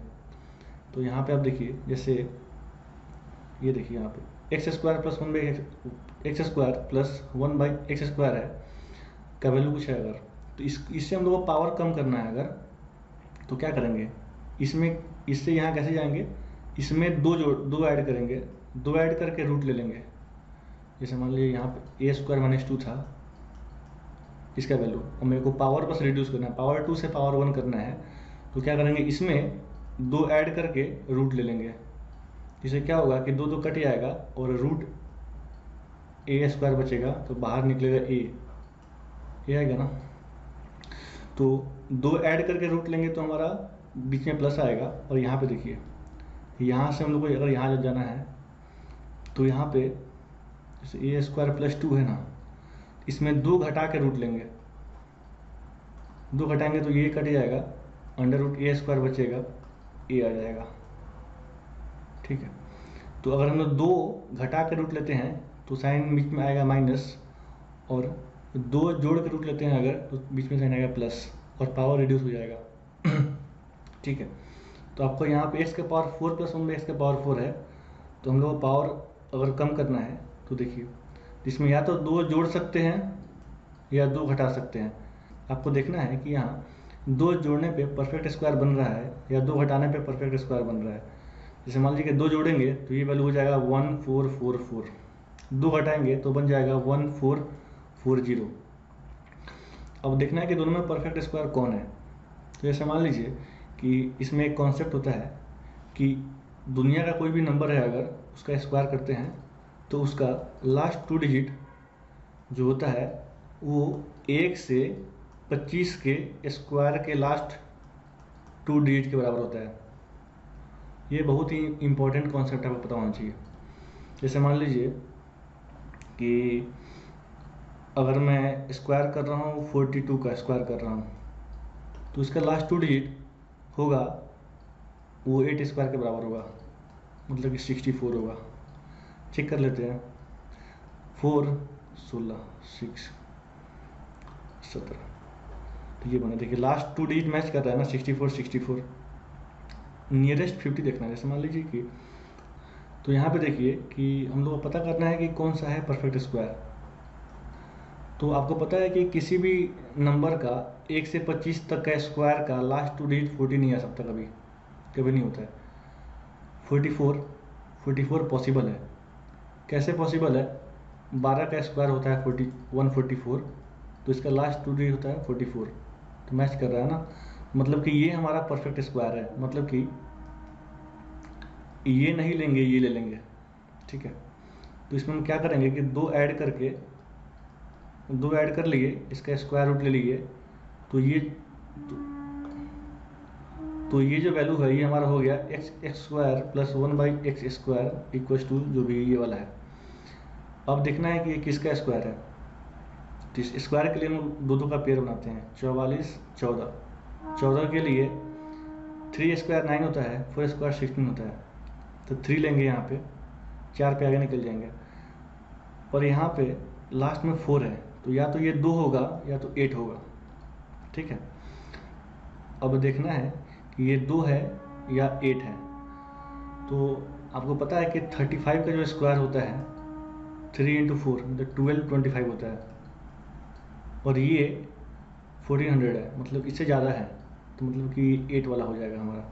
तो यहाँ पे आप देखिए, जैसे ये देखिए यहाँ पे x square plus 1 by x square plus 1 by x square है का वैल्यू कुछ है अगर, तो इससे हम लोग को पावर कम करना है अगर, तो क्या करेंगे, इससे यहाँ कैसे जाएंगे, इसमें दो ऐड करेंगे, 2 ऐड करके रूट ले लेंगे। जैसे मान लीजिए यहाँ पे ए स्क्वायर माइनस 2 था इसका वैल्यू, और मेरे को पावर बस रिड्यूस करना है, पावर 2 से पावर 1 करना है, तो क्या करेंगे, इसमें 2 ऐड करके रूट ले लेंगे। जिससे क्या होगा कि 2 कट जाएगा और रूट ए स्क्वायर बचेगा, तो बाहर निकलेगा ये आएगा ना। तो 2 ऐड करके रूट लेंगे तो हमारा बीच में प्लस आएगा, और यहाँ पे देखिए यहाँ से हम लोग को अगर यहाँ जाना है तो यहाँ पे जैसे ए स्क्वायर प्लस 2 है ना, इसमें 2 घटा के रूट लेंगे, 2 घटाएंगे तो ये कट जाएगा, अंडर रूट ए स्क्वायर बचेगा, ए आ जाएगा, ठीक है। तो अगर हम लोग 2 घटा के रूट लेते हैं तो साइन बीच में आएगा माइनस, और 2 जोड़ के रूट लेते हैं अगर तो बीच में साइन आएगा प्लस, और पावर रिड्यूस हो जाएगा, ठीक है। तो आपको यहाँ पे x का पावर 4 प्लस 1 बाई एक्स का पावर 4 है, तो हम लोग पावर अगर कम करना है तो देखिए इसमें या तो 2 जोड़ सकते हैं या 2 घटा सकते हैं। आपको देखना है कि यहाँ 2 जोड़ने पे परफेक्ट स्क्वायर बन रहा है या 2 घटाने पे परफेक्ट स्क्वायर बन रहा है। जैसे मान लीजिए कि 2 जोड़ेंगे तो ये वैल्यू हो जाएगा 1444, 2 घटाएंगे तो बन जाएगा 1440। अब देखना है कि दोनों में परफेक्ट स्क्वायर कौन है। तो जैसे मान लीजिए कि इसमें एक कॉन्सेप्ट होता है कि दुनिया का कोई भी नंबर है अगर उसका स्क्वायर करते हैं तो उसका लास्ट 2 डिजिट जो होता है वो 1 से 25 के स्क्वायर के लास्ट 2 डिजिट के बराबर होता है। ये बहुत ही इम्पोर्टेंट कॉन्सेप्ट आपको पता होना चाहिए। जैसे मान लीजिए कि अगर मैं स्क्वायर कर रहा हूँ 42 का स्क्वायर कर रहा हूँ, तो इसका लास्ट 2 डिजिट होगा वो 8 स्क्वायर के बराबर होगा, मतलब कि 64 होगा। चेक कर लेते हैं, 4 16 6 17, तो ये बना। देखिए लास्ट 2 डिजिट मैच कर रहा है ना, 64 नियरेस्ट 50 देखना है। जैसे मान लीजिए कि तो यहाँ पे देखिए कि हम लोग को पता करना है कि कौन सा है परफेक्ट स्क्वायर। तो आपको पता है कि किसी भी नंबर का 1 से 25 तक का स्क्वायर का लास्ट 2 डिजिट 40 नहीं आ सकता, कभी नहीं होता है। 44 पॉसिबल है। कैसे पॉसिबल है, 12 का स्क्वायर होता है 144, तो इसका लास्ट 2 डिजिट होता है 44, तो मैच कर रहा है ना। मतलब कि ये हमारा परफेक्ट स्क्वायर है, मतलब कि ये नहीं लेंगे, ये ले लेंगे, ठीक है। तो इसमें हम क्या करेंगे कि दो ऐड कर लिए, इसका स्क्वायर रूट ले लिए, तो ये जो वैल्यू है ये हमारा हो गया x square plus 1/x² equal to जो भी ये वाला है। अब देखना है कि ये किसका स्क्वायर है। तो इस स्क्वायर के लिए हम दो का पेयर बनाते हैं, 44 14। 14 के लिए 3 स्क्वायर 9 होता है, 4 स्क्वायर 16 होता है। तो 3 लेंगे यहाँ पे, 4 पे आगे निकल जाएंगे, और यहाँ पे लास्ट में 4 है, तो या तो ये 2 होगा या तो 8 होगा, ठीक है। अब देखना है कि ये 2 है या 8 है। तो आपको पता है कि 35 का जो स्क्वायर होता है 3 × 4 मतलब 12 25 होता है, और ये 1400 है, मतलब इससे ज़्यादा है, तो मतलब कि 8 वाला हो जाएगा हमारा।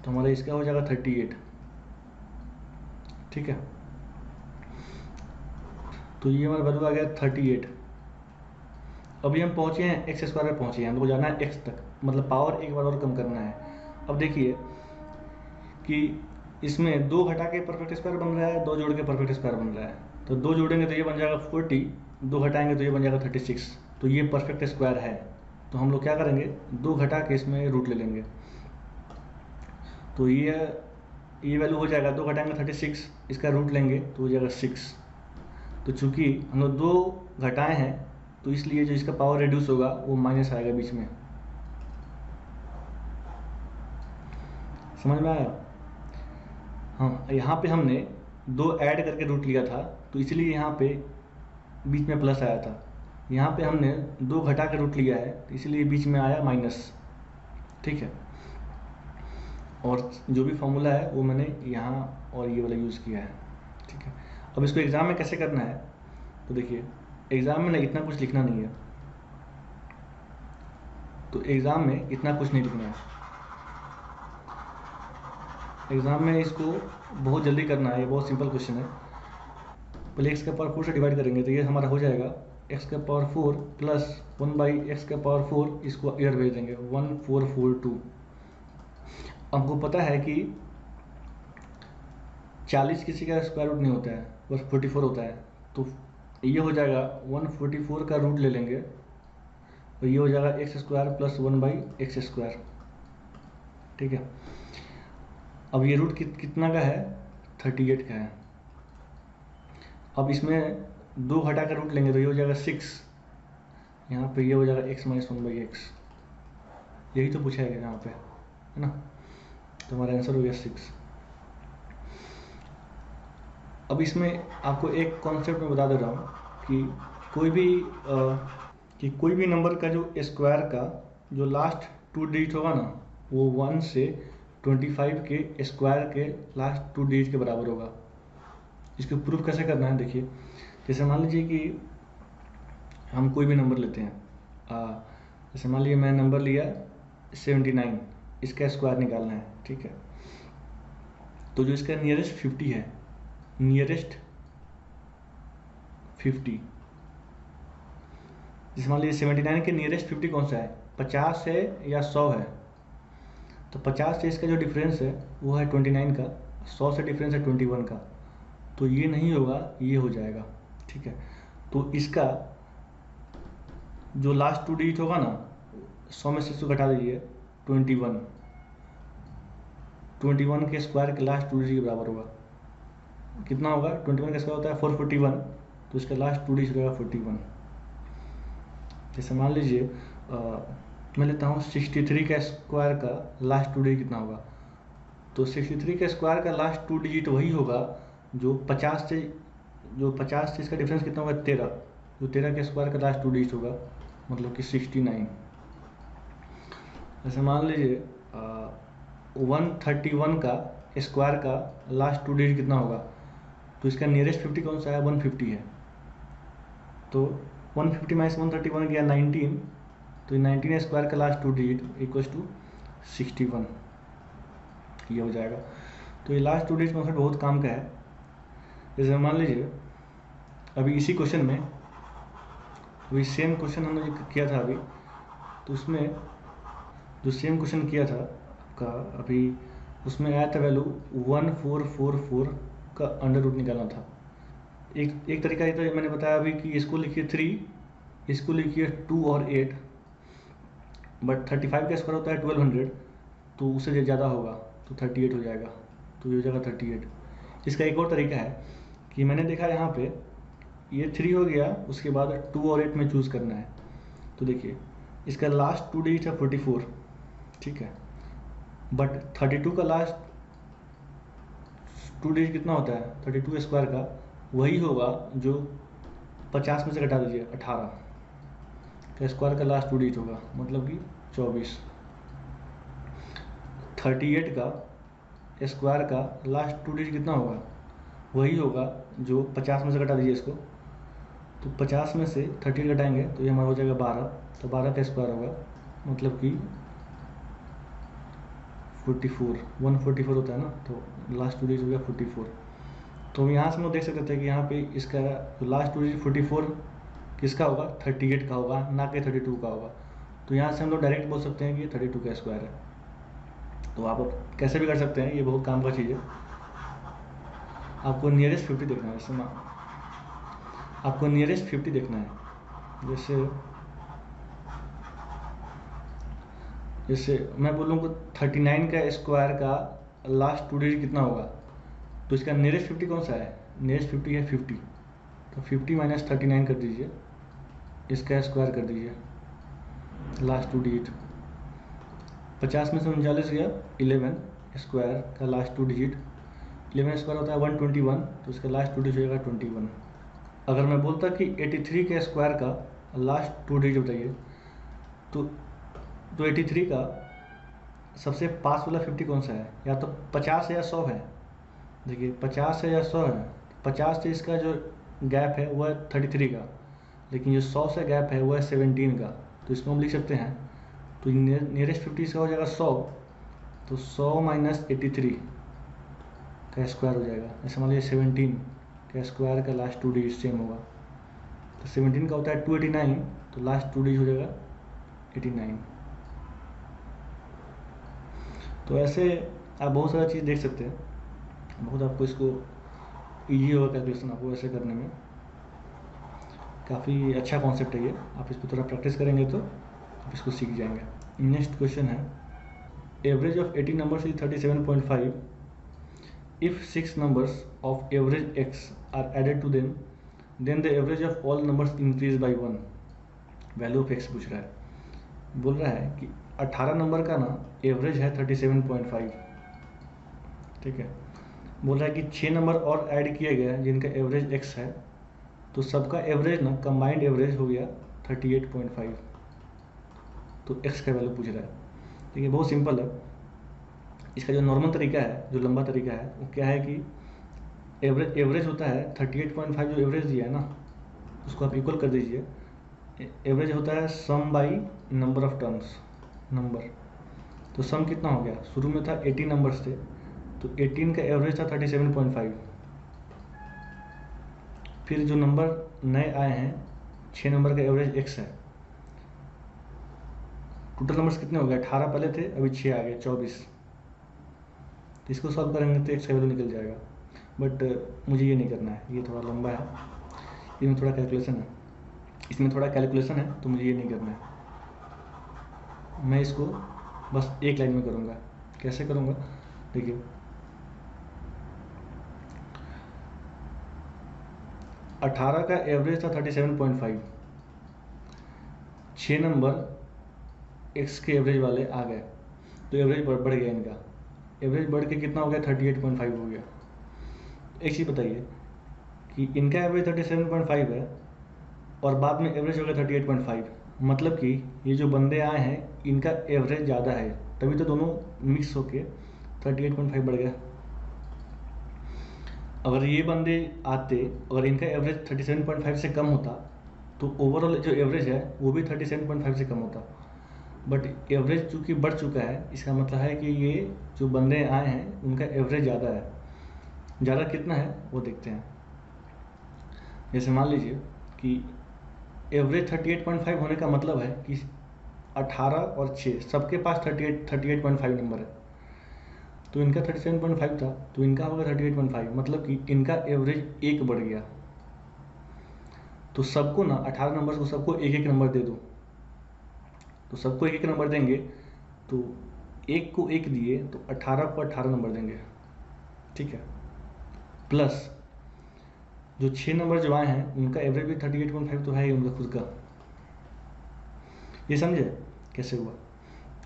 तो हमारा इसका हो जाएगा 38, ठीक है। तो ये हमारा वैल्यू आ गया 38। अभी हम पहुँचे हैं एक्स स्क्वायर पे पहुँचे हैं, हमको जाना है एक्स तक, मतलब पावर एक बार और कम करना है। अब देखिए कि इसमें 2 घटा के परफेक्ट स्क्वायर बन रहा है, 2 जोड़ के परफेक्ट स्क्वायर बन रहा है। तो 2 जोड़ेंगे तो ये बन जाएगा 40, 2 घटाएंगे तो ये बन जाएगा 36। तो ये परफेक्ट स्क्वायर है। तो हम लोग क्या करेंगे, 2 घटा के इसमें रूट ले लेंगे, तो ये वैल्यू हो जाएगा, 2 घटाएंगे 36, इसका रूट लेंगे तो हो जाएगा 6। तो चूंकि हम लोग 2 घटाए हैं तो इसलिए जो इसका पावर रिड्यूस होगा वो माइनस आएगा बीच में। समझ में आया? हाँ, यहाँ पे हमने 2 ऐड करके रूट लिया था, तो इसलिए यहाँ पे बीच में प्लस आया था। यहाँ पे हमने 2 घटा के रूट लिया है, तो इसलिए बीच में आया माइनस, ठीक है। और जो भी फॉर्मूला है वो मैंने यहाँ और ये वाला यूज़ किया है, ठीक है। अब इसको एग्ज़ाम में कैसे करना है, तो देखिए एग्ज़ाम में ना इतना कुछ लिखना नहीं है, तो एग्ज़ाम में इतना कुछ नहीं लिखना है। एग्ज़ाम में इसको बहुत जल्दी करना है, ये बहुत सिंपल क्वेश्चन है। पहले x का पावर 4 से डिवाइड करेंगे, तो ये हमारा हो जाएगा x का पावर 4 प्लस 1/x का पावर 4, इसको इधर भेज देंगे 1442। हमको पता है कि 40 किसी का स्क्वायर रूट नहीं होता है, बस 44 होता है। तो ये हो जाएगा 144 का रूट ले लेंगे, और ये हो जाएगा x² प्लस 1/x², ठीक है। अब ये रूट कितना का है, 38 का है। अब इसमें 2 घटा कर रूट लेंगे तो ये हो जाएगा 6, यहाँ पे ये हो जाएगा x - 1/x। यही तो पूछा है यहाँ पे, है ना। तो हमारा आंसर हो गया 6। अब इसमें आपको एक कॉन्सेप्ट मैं बता दे रहा हूँ कि कोई भी नंबर का जो स्क्वायर का जो लास्ट 2 डिजिट होगा ना, वो 1 से 25 के स्क्वायर के लास्ट 2 डिजिट के बराबर होगा। इसको प्रूफ कैसे करना है, देखिए। जैसे मान लीजिए कि हम कोई भी नंबर लेते हैं, जैसे मान लीजिए मैं नंबर लिया 79, इसका स्क्वायर निकालना है, ठीक है। तो जो इसका नियरेस्ट 50 है, नियरेस्ट 50, जैसे मान लीजिए 79 के नियरेस्ट 50 कौन सा है, 50 है या 100 है। तो 50 से इसका जो डिफरेंस है वो है 29 का, 100 से डिफरेंस है 21 का। तो ये नहीं होगा, ये हो जाएगा, ठीक है। तो इसका जो लास्ट 2 डिजिट होगा ना, 100 में से इसको घटा दीजिए, 21 के स्क्वायर के लास्ट 2 डिजिट के बराबर होगा। कितना होगा, 21 का स्क्वायर होता है 441, तो इसका लास्ट 2 डिजिट होगा 41। जैसे मान लीजिए मैं लेता हूँ 63 का स्क्वायर का लास्ट 2 डिजिट कितना होगा। तो 63 के स्क्वायर का लास्ट 2 डिजिट वही होगा जो 50 से इसका डिफरेंस कितना होगा, 13। जो 13 के स्क्वायर का लास्ट 2 डिजिट होगा, मतलब कि 69। जैसे मान लीजिए 131 का स्क्वायर का लास्ट 2 डिजिट कितना होगा, तो इसका नियरेस्ट 50 कौन सा है, 150 है। तो 150 माइनस 131 गया 19, तो 19 स्क्वायर का लास्ट 2 डिजिट इक्वल्स टू 61, ये हो जाएगा। तो ये लास्ट 2 डिजिट कॉन्सेप्ट बहुत काम का है। जैसे मान लीजिए अभी इसी क्वेश्चन में, अभी सेम क्वेश्चन हमने किया था अभी, तो उसमें जो सेम क्वेश्चन किया था आपका अभी उसमें आया था वैल्यू 1444 का अंडर रूट निकालना था। एक तरीका ये तो मैंने बताया अभी कि इसको लिखिए 3, इसको लिखिए 2 और 8, बट 35 का स्क्वायर होता है 1200, तो उससे ज़्यादा होगा तो 38 हो जाएगा, तो ये हो जाएगा 38। इसका एक और तरीका है कि मैंने देखा यहाँ पे ये 3 हो गया, उसके बाद 2 और 8 में चूज़ करना है। तो देखिए इसका लास्ट 2 डिजिट है 44, ठीक है, बट 32 का लास्ट 2 डिजिट कितना होता है 32 स्क्वायर का, वही होगा जो 50 में से घटा दीजिए 18 का स्क्वायर का लास्ट 2 डिजिट होगा, मतलब कि 24। 38 का स्क्वायर का लास्ट 2 डिजिट कितना होगा, वही होगा जो 50 में से घटा दीजिए इसको, तो 50 में से 38 घटाएंगे तो ये हमारा हो जाएगा 12, तो 12 का स्क्वायर होगा, मतलब कि 44, 144 होता है ना, तो लास्ट 2 डिजिट हो गया 44। तो यहाँ से हम लोग देख सकते थे कि यहाँ पे इसका लास्ट 2 डिजिट 44 किसका होगा, 38 का होगा, ना कि 32 का होगा। तो यहाँ से हम लोग डायरेक्ट बोल सकते हैं कि 32 का स्क्वायर है। तो आप कैसे भी कर सकते हैं, ये बहुत काम का चीज़ है। आपको नियरेस्ट 50 देखना है, जैसे आपको नियरेस्ट 50 देखना है। जैसे मैं बोलूँगा 39 का स्क्वायर का लास्ट 2 डिजिट कितना होगा, तो इसका नियरेस्ट 50 कौन सा है, नियरेस्ट 50 है 50, तो 50 माइनस 39 कर दीजिए, इसका स्क्वायर कर दीजिए लास्ट 2 डिजिट। 50 में से 39 गया 11, स्क्वायर का लास्ट 2 डिजिट, 11 स्क्वायर होता है 121, तो इसका लास्ट 2 डिजिट हो जाएगा 21। अगर मैं बोलता कि 83 के स्क्वायर का लास्ट 2 डिजिट बताइए, तो 83 का सबसे पास वाला 50 कौन सा है, या तो 50 है या 100 है। देखिए 50 है या 100 है, 50 से इसका जो गैप है वो है 33 का, लेकिन जो 100 से गैप है वो है 17 का, तो इसको हम लिख सकते हैं, तो नियरेस्ट 50 इसका हो जाएगा 100, तो 100 माइनस 83 का स्क्वायर हो जाएगा। ऐसे मान लीजिए 17 का स्क्वायर का लास्ट 2 डिजिट सेम होगा, तो 17 का होता है 289, तो लास्ट 2 डिजिट हो जाएगा 89। तो ऐसे आप बहुत सारा चीज़ देख सकते हैं, बहुत आपको इसको ईजी होगा कैलकुलेशन आपको ऐसे करने में। काफ़ी अच्छा कॉन्सेप्ट है ये, आप इस पर थोड़ा प्रैक्टिस करेंगे तो आप इसको सीख जाएंगे। नेक्स्ट क्वेश्चन है, average of 80 numbers is 37.5 if 6 numbers of average x are added to them then the average of all numbers increase by 1। Value of x पूछ रहा है, बोल रहा है कि 18 नंबर का ना एवरेज है 37.5, ठीक है। बोल रहा है कि 6 नंबर और ऐड किए गए हैं जिनका एवरेज x है, तो सबका एवरेज ना कंबाइंड एवरेज हो गया 38.5। तो x का वैल्यू पूछ रहा है। ठीक है, बहुत सिंपल है। इसका जो नॉर्मल तरीका है, जो लंबा तरीका है, वो क्या है कि एवरेज होता है 38.5, जो एवरेज दिया है ना उसको आप इक्वल कर दीजिए। एवरेज होता है sum by number of terms, number. तो सम कितना हो गया, शुरू में था 80 नंबर्स थे, तो 18 का एवरेज था 37.5। फिर जो नंबर नए आए हैं 6 नंबर का एवरेज x है। टोटल नंबर्स कितने हो गए, 18 पहले थे, अभी 6 आ गए, 24। तो इसको सॉल्व करेंगे तो x का वैल्यू निकल जाएगा, बट मुझे ये नहीं करना है, ये थोड़ा लंबा है, इसमें थोड़ा कैलकुलेशन है, तो मुझे ये नहीं करना है। मैं इसको बस एक लाइन में करूँगा। कैसे करूँगा, देखिए 18 का एवरेज था 37.5, 6 नंबर x के एवरेज वाले आ गए, तो एवरेज बढ़ गया इनका। एवरेज बढ़ के कितना हो गया, 38.5 हो गया। एक चीज़ बताइए कि इनका एवरेज 37.5 है और बाद में एवरेज हो गया 38.5, मतलब कि ये जो बंदे आए हैं इनका एवरेज ज़्यादा है, तभी तो दोनों मिक्स होके 38.5 बढ़ गया। अगर ये बंदे आते, अगर इनका एवरेज 37.5 से कम होता, तो ओवरऑल जो एवरेज है वो भी 37.5 से कम होता। बट एवरेज चूँकि बढ़ चुका है, इसका मतलब है कि ये जो बंदे आए हैं उनका एवरेज ज़्यादा है। ज़्यादा कितना है वो देखते हैं। जैसे मान लीजिए कि एवरेज 38.5 होने का मतलब है कि 18 और 6 सबके पास 38.5 नंबर है। तो इनका 37.5 था, तो इनका होगा 38.5, मतलब कि इनका एवरेज एक बढ़ गया। तो सबको ना 18 नंबर को सबको एक एक नंबर दे दो, तो सबको एक एक नंबर देंगे, तो एक को एक दिए तो 18 को 18 नंबर देंगे, ठीक है। प्लस जो 6 नंबर जो आए हैं उनका एवरेज भी 38.5 तो है ही उनका खुद का। ये समझे कैसे हुआ?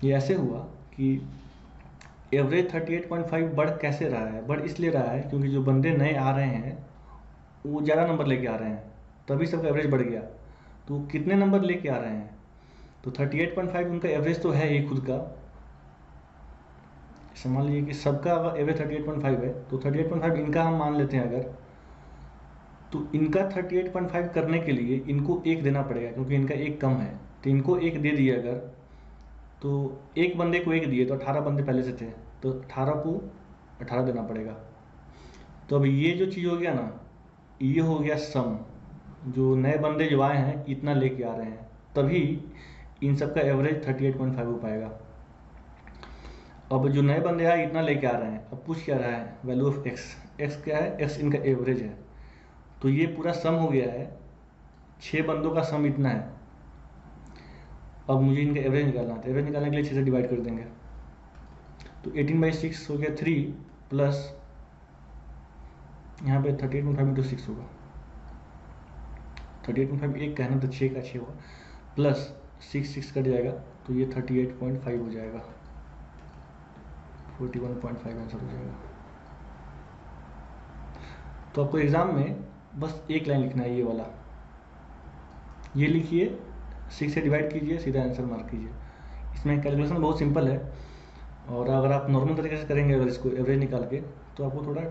ये ऐसे हुआ कि एवरेज 38.5 बढ़ कैसे रहा है? बढ़ इसलिए रहा है क्योंकि जो बंदे नए आ रहे हैं वो ज़्यादा नंबर लेके आ रहे हैं, तभी सबका एवरेज बढ़ गया। तो कितने नंबर लेके आ रहे हैं? तो 38.5 उनका एवरेज तो है ही खुद का। मान लीजिए कि सबका अगर एवरेज 38.5 है तो 38.5 इनका हम मान लेते हैं अगर, तो इनका 38.5 करने के लिए इनको एक देना पड़ेगा क्योंकि इनका एक कम है, तो इनको एक दे दिए अगर, तो एक बंदे को एक दिए तो 18 बंदे पहले से थे, तो 18 को 18 देना पड़ेगा। तो अब ये जो चीज़ हो गया ना, ये हो गया सम। जो नए बंदे जो आए हैं इतना लेके आ रहे हैं, तभी इन सब का एवरेज 38.5 हो पाएगा। अब जो नए बंदे आए इतना लेके आ रहे हैं, अब पूछ क्या रहा है? Value of x. एक्स क्या है? एक्स इनका एवरेज है। तो ये पूरा सम हो गया है, 6 बंदों का सम इतना है। अब मुझे इनका एवरेज निकालना है, तो एवरेज निकालने के लिए 6 से डिवाइड कर देंगे, तो 18/6 हो गया 3 प्लस यहाँ पे 38.5 इंटू 6 होगा, 38.5 एक का है ना, तो 6 का 6 होगा, प्लस 6 कट जाएगा तो ये 38.5 हो जाएगा, 41.5 आंसर हो जाएगा। तो आपको एग्ज़ाम में बस एक लाइन लिखना है, ये वाला, ये लिखिए, 6 से डिवाइड कीजिए, सीधा आंसर मार्क कीजिए। इसमें कैलकुलेशन बहुत सिंपल है, और अगर आप नॉर्मल तरीके से करेंगे अगर इसको एवरेज निकाल के, तो आपको थोड़ा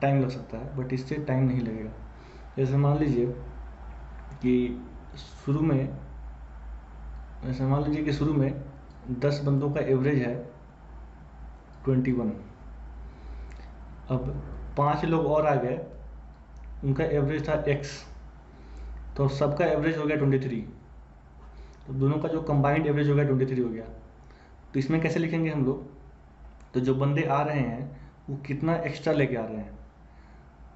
टाइम लग सकता है, बट इससे टाइम नहीं लगेगा। जैसे मान लीजिए कि शुरू में 10 बंदों का एवरेज है 21। अब 5 लोग और आ गए, उनका एवरेज था x, तो सबका एवरेज हो गया 23, तो दोनों का जो कंबाइंड एवरेज हो गया 23 हो गया। तो इसमें कैसे लिखेंगे हम लोग? तो जो बंदे आ रहे हैं वो कितना एक्स्ट्रा लेके आ रहे हैं,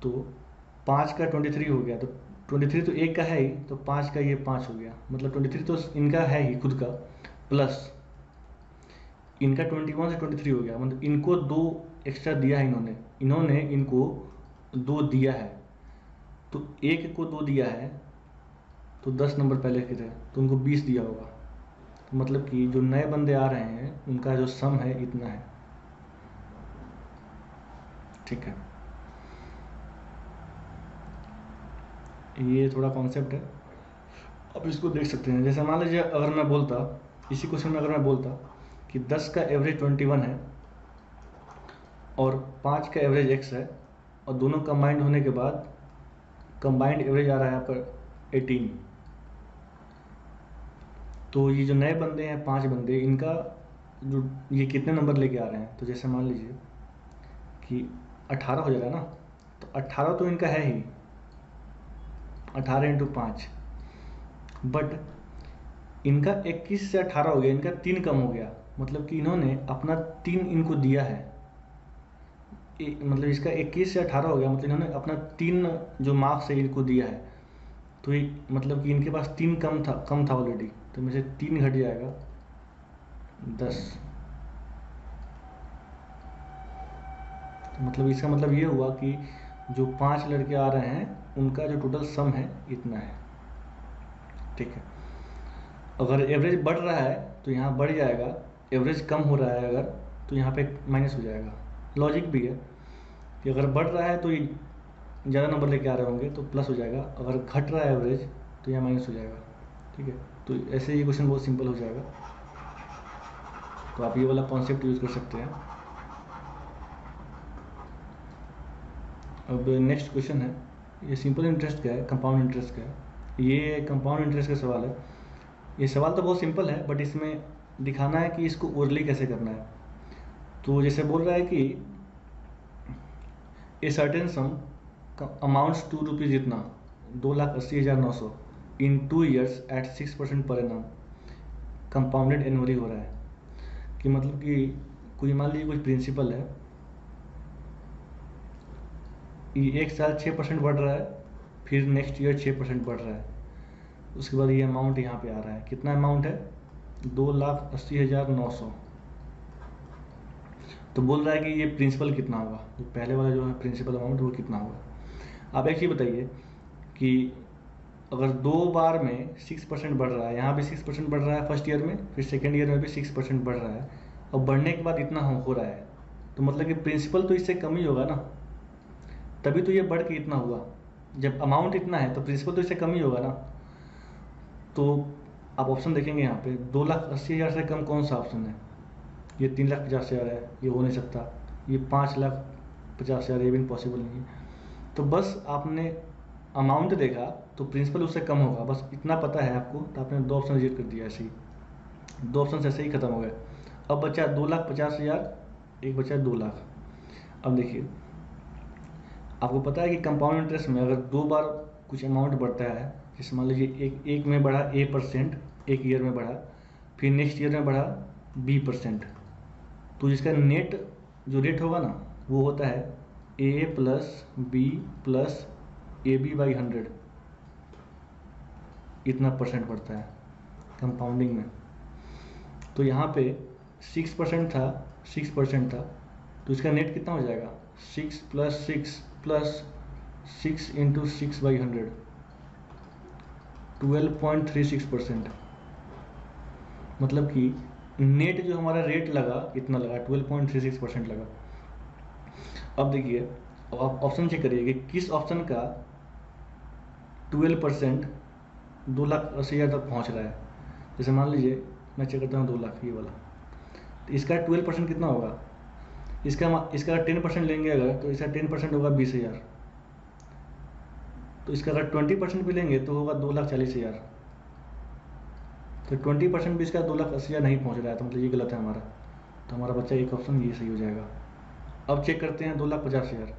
तो 5 का 23 हो गया, तो 23 तो एक का है ही, तो 5 का ये 5 हो गया, मतलब 23 तो इनका है ही खुद का, प्लस इनका 21 से 23 हो गया, मतलब इनको 2 एक्स्ट्रा दिया है इन्होंने इनको 2 दिया है, तो एक को 2 दिया है, तो 10 नंबर पहले के थे तो उनको 20 दिया होगा। तो मतलब कि जो नए बंदे आ रहे हैं उनका जो सम है इतना है, ठीक है। ये थोड़ा कॉन्सेप्ट है, अब इसको देख सकते हैं। जैसे मान लीजिए अगर मैं बोलता, इसी क्वेश्चन में अगर मैं बोलता कि 10 का एवरेज 21 है और 5 का एवरेज x है, और दोनों कंबाइंड होने के बाद कंबाइंड एवरेज आ रहा है आपका 18, तो ये जो नए बंदे हैं 5 बंदे, इनका जो ये कितने नंबर लेके आ रहे हैं, तो जैसे मान लीजिए कि 18 हो जाएगा ना, तो 18 तो इनका है ही, 18 इंटू 5, बट इनका 21 से 18 हो गया, इनका 3 कम हो गया, मतलब कि इन्होंने अपना 3 इनको दिया है, मतलब इसका 21 से 18 हो गया, मतलब इन्होंने अपना 3 जो मार्क्स है इनको दिया है, तो ये मतलब कि इनके पास 3 कम था ऑलरेडी, तो में से 3 घट जाएगा 10। तो मतलब इसका मतलब ये हुआ कि जो 5 लड़के आ रहे हैं उनका जो टोटल सम है इतना है, ठीक है। अगर एवरेज बढ़ रहा है तो यहाँ बढ़ जाएगा, एवरेज कम हो रहा है अगर, तो यहाँ पे माइनस हो जाएगा। लॉजिक भी है कि अगर बढ़ रहा है तो ये ज़्यादा नंबर लेके आ रहे होंगे तो प्लस हो जाएगा, अगर घट रहा है एवरेज तो यहाँ माइनस हो जाएगा, ठीक है। तो ऐसे ये क्वेश्चन बहुत सिंपल हो जाएगा, तो आप ये वाला कॉन्सेप्ट यूज़ कर सकते हैं। अब नेक्स्ट क्वेश्चन है, ये सिंपल इंटरेस्ट का है, कंपाउंड इंटरेस्ट का है। ये कंपाउंड इंटरेस्ट का सवाल है। ये सवाल तो बहुत सिंपल है, बट इसमें दिखाना है कि इसको ओरली कैसे करना है। तो जैसे बोल रहा है कि ए सर्टेन सम अमाउंट्स ₹2 जितना, 2,80,900 इन 2 years eight 6% per annum, compounded annually हो रहा है। कि मतलब कि कोई मान लीजिए कुछ प्रिंसिपल है ये एक साल 6% बढ़ रहा है, फिर नेक्स्ट ईयर 6% बढ़ रहा है। उसके बाद ये अमाउंट यहाँ पे आ रहा है, कितना अमाउंट है, 2,80,900। तो बोल रहा है कि ये प्रिंसिपल कितना होगा, जो पहले वाला जो है प्रिंसिपल अमाउंट वो कितना होगा। आप एक चीज़ बताइए कि अगर 2 बार में 6% बढ़ रहा है, यहाँ भी 6% बढ़ रहा है फर्स्ट ईयर में, फिर सेकेंड ईयर में भी 6% बढ़ रहा है, और बढ़ने के बाद इतना हो रहा है, तो मतलब कि प्रिंसिपल तो इससे कम ही होगा ना, तभी तो ये बढ़ के इतना हुआ। जब अमाउंट इतना है तो प्रिंसिपल तो इससे कम ही होगा ना। तो आप ऑप्शन देखेंगे यहाँ पे 2,80,000 से कम कौन सा ऑप्शन है, ये 3,50,000 है, ये हो नहीं सकता, ये 5,50,000, ये भी पॉसिबल नहीं है। तो बस आपने अमाउंट देखा तो प्रिंसिपल उससे कम होगा, बस इतना पता है आपको, तो आपने 2 ऑप्शन रिजेक्ट कर दिया, ऐसे ही 2 ऑप्शन ऐसे ही खत्म हो गए। अब बचा 2,50,000, एक बचा 2 लाख। अब देखिए, आपको पता है कि कंपाउंड इंटरेस्ट में अगर 2 बार कुछ अमाउंट बढ़ता है, जैसे मान लीजिए एक में बढ़ा A%, एक ईयर में बढ़ा, फिर नेक्स्ट ईयर में बढ़ा B%, तो जिसका नेट जो रेट होगा ना वो होता है A plus B plus AB/100, इतना परसेंट बढ़ता है कंपाउंडिंग में। तो यहाँ पे 6% था, तो इसका नेट कितना हो जाएगा, 6 प्लस 6 प्लस 6 इंटू 6/100, 12.36%। मतलब कि नेट जो हमारा रेट लगा इतना लगा, 12.36% लगा। अब देखिए, अब आप ऑप्शन चेक करिए कि किस ऑप्शन का 12% 2,80,000 तक पहुंच रहा है। जैसे मान लीजिए मैं चेक करता हूँ 2 लाख, ये वाला, तो इसका 12% कितना होगा, इसका 10% लेंगे अगर, तो इसका 10% होगा 20,000, तो इसका अगर 20% भी लेंगे तो होगा 2,40,000। तो 20% भी इसका 2,80,000 नहीं पहुंच रहा है, तो मतलब ये गलत है हमारा, तो हमारा बच्चा एक ऑप्शन ये सही हो जाएगा। अब चेक करते हैं 2,50,000,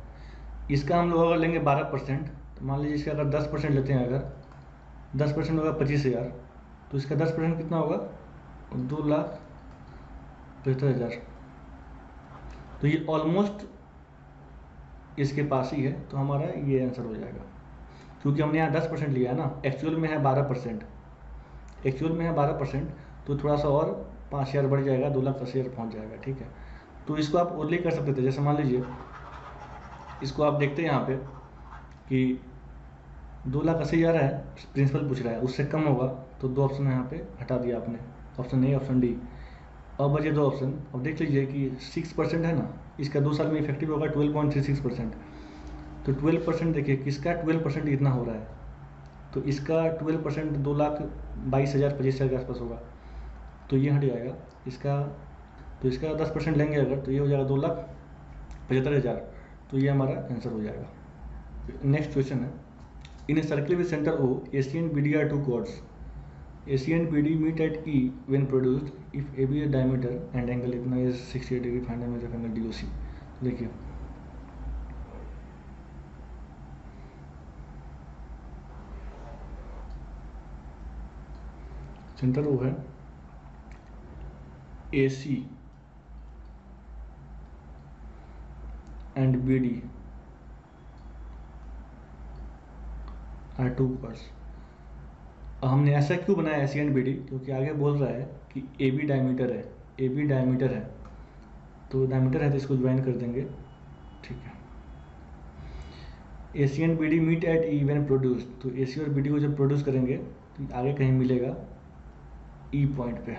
इसका हम लोग अगर लेंगे 12%, तो मान लीजिए इसका अगर 10% लेते हैं, अगर 10% होगा 25,000, तो इसका 10% कितना होगा, 2,75,000। तो ये ऑलमोस्ट इसके पास ही है, तो हमारा ये आंसर हो जाएगा, क्योंकि हमने यहाँ 10% लिया है ना, एक्चुअल में है 12%, तो थोड़ा सा और 5,000 बढ़ जाएगा, 2,80,000 पहुँच जाएगा, ठीक है। तो इसको आप ओरली कर सकते थे, जैसे मान लीजिए इसको आप देखते हैं यहाँ पे कि 2,80,000 है, प्रिंसिपल पूछ रहा है, उससे कम होगा, तो 2 ऑप्शन यहाँ पे हटा दिया आपने, ऑप्शन ए, ऑप्शन डी। अब बचे 2 ऑप्शन। अब देख लीजिए कि 6% है ना, इसका 2 साल में इफेक्टिव होगा 12.36%, तो 12% देखिए किसका 12% इतना हो रहा है, तो इसका 12% 2,22,000 25,000 के आसपास होगा, तो ये हट जाएगा इसका। तो इसका 10% लेंगे अगर, तो ये हो जाएगा 2,75,000, तो ये हमारा आंसर हो जाएगा। नेक्स्ट क्वेश्चन है, in a circle with centre O, AC and BD are 2 chords. AC and BD meet at E when produced if AB is diameter and angle इतना is 68 degree, find the measure of angle DOC। देखिए centre O है, AC and BD are 2 chords। हमने ऐसा क्यों बनाया AC and BD, क्योंकि आगे बोल रहा है कि AB डायमीटर है, तो डायमीटर है तो इसको ज्वाइन कर देंगे, ठीक है। AC and BD meet at E when produced, तो AC और BD को जब प्रोड्यूस करेंगे तो आगे कहीं मिलेगा E पॉइंट पे।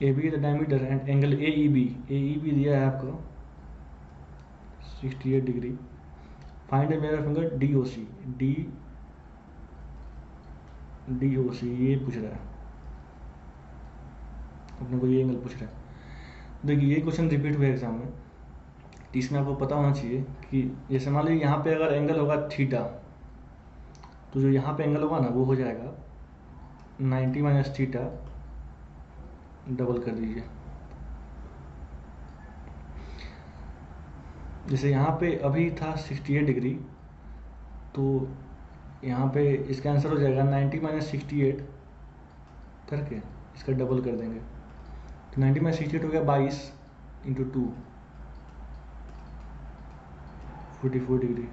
AB is the diameter and angle AEB दिया है आपको 68 degree. Find the measure of angle DOC, ये पूछ रहा है अपने को, ये एंगल पूछ रहा है। देखिए ये क्वेश्चन रिपीट हुआ एग्जाम में, तो इसमें आपको पता होना चाहिए कि जैसे मान लीजिए यहाँ पे अगर एंगल होगा थीटा, तो जो यहाँ पे एंगल होगा ना वो हो जाएगा 90 माइनस थीटा, डबल कर दीजिए। जैसे यहाँ पे अभी था 68 डिग्री, तो यहाँ पे इसका आंसर हो जाएगा 90 माइनस 68 करके इसका डबल कर देंगे, तो 90 माइनस 68 हो गया 22 इंटू 2, 44 डिग्री।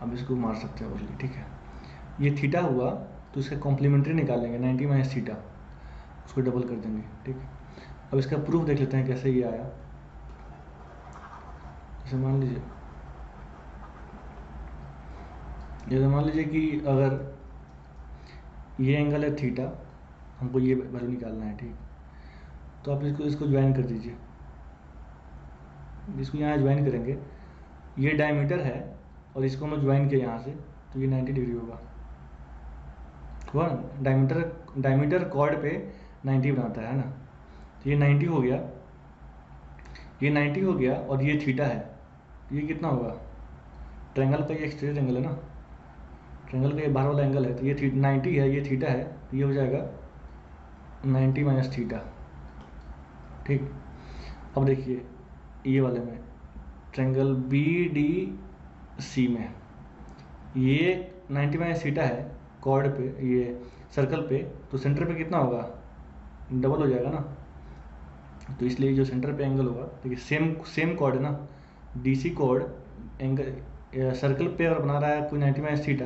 अब इसको मार सकते हैं ओनली, ठीक है। ये थीटा हुआ तो इसका कॉम्प्लीमेंट्री निकालेंगे 90 माइनस थीटा, उसको डबल कर देंगे, ठीक है। अब इसका प्रूफ देख लेते हैं कैसे ये आया। जैसे मान लीजिए कि अगर ये एंगल है थीटा, हमको ये वैल्यू निकालना है, ठीक। तो आप इसको ज्वाइन कर दीजिए, इसको यहाँ ज्वाइन करेंगे, ये डायमीटर है और इसको हम ज्वाइन किया यहाँ से, तो ये 90 डिग्री होगा। डायमीटर कॉर्ड पे 90 बनाता है ना, तो ये 90 हो गया, ये 90 हो गया और ये थीटा है, तो ये कितना होगा? ट्रायंगल का ये एक्सटीरियर एंगल है ना, ट्रायंगल का ये बाहर वाला एंगल है, तो ये 90 है, ये थीटा है, तो ये हो जाएगा 90 माइनस थीटा, ठीक। अब देखिए ये वाले में ट्रायंगल BDC में ये 90 माइनस थीटा है कॉर्ड पे, ये सर्कल पे, तो सेंटर पे कितना होगा? डबल हो जाएगा ना, तो इसलिए जो सेंटर पे एंगल होगा, देखिए सेम कॉर्ड है ना, DC कॉर्ड एंगल सर्कल पे अगर बना रहा है कोई 90 माइनस थीटा,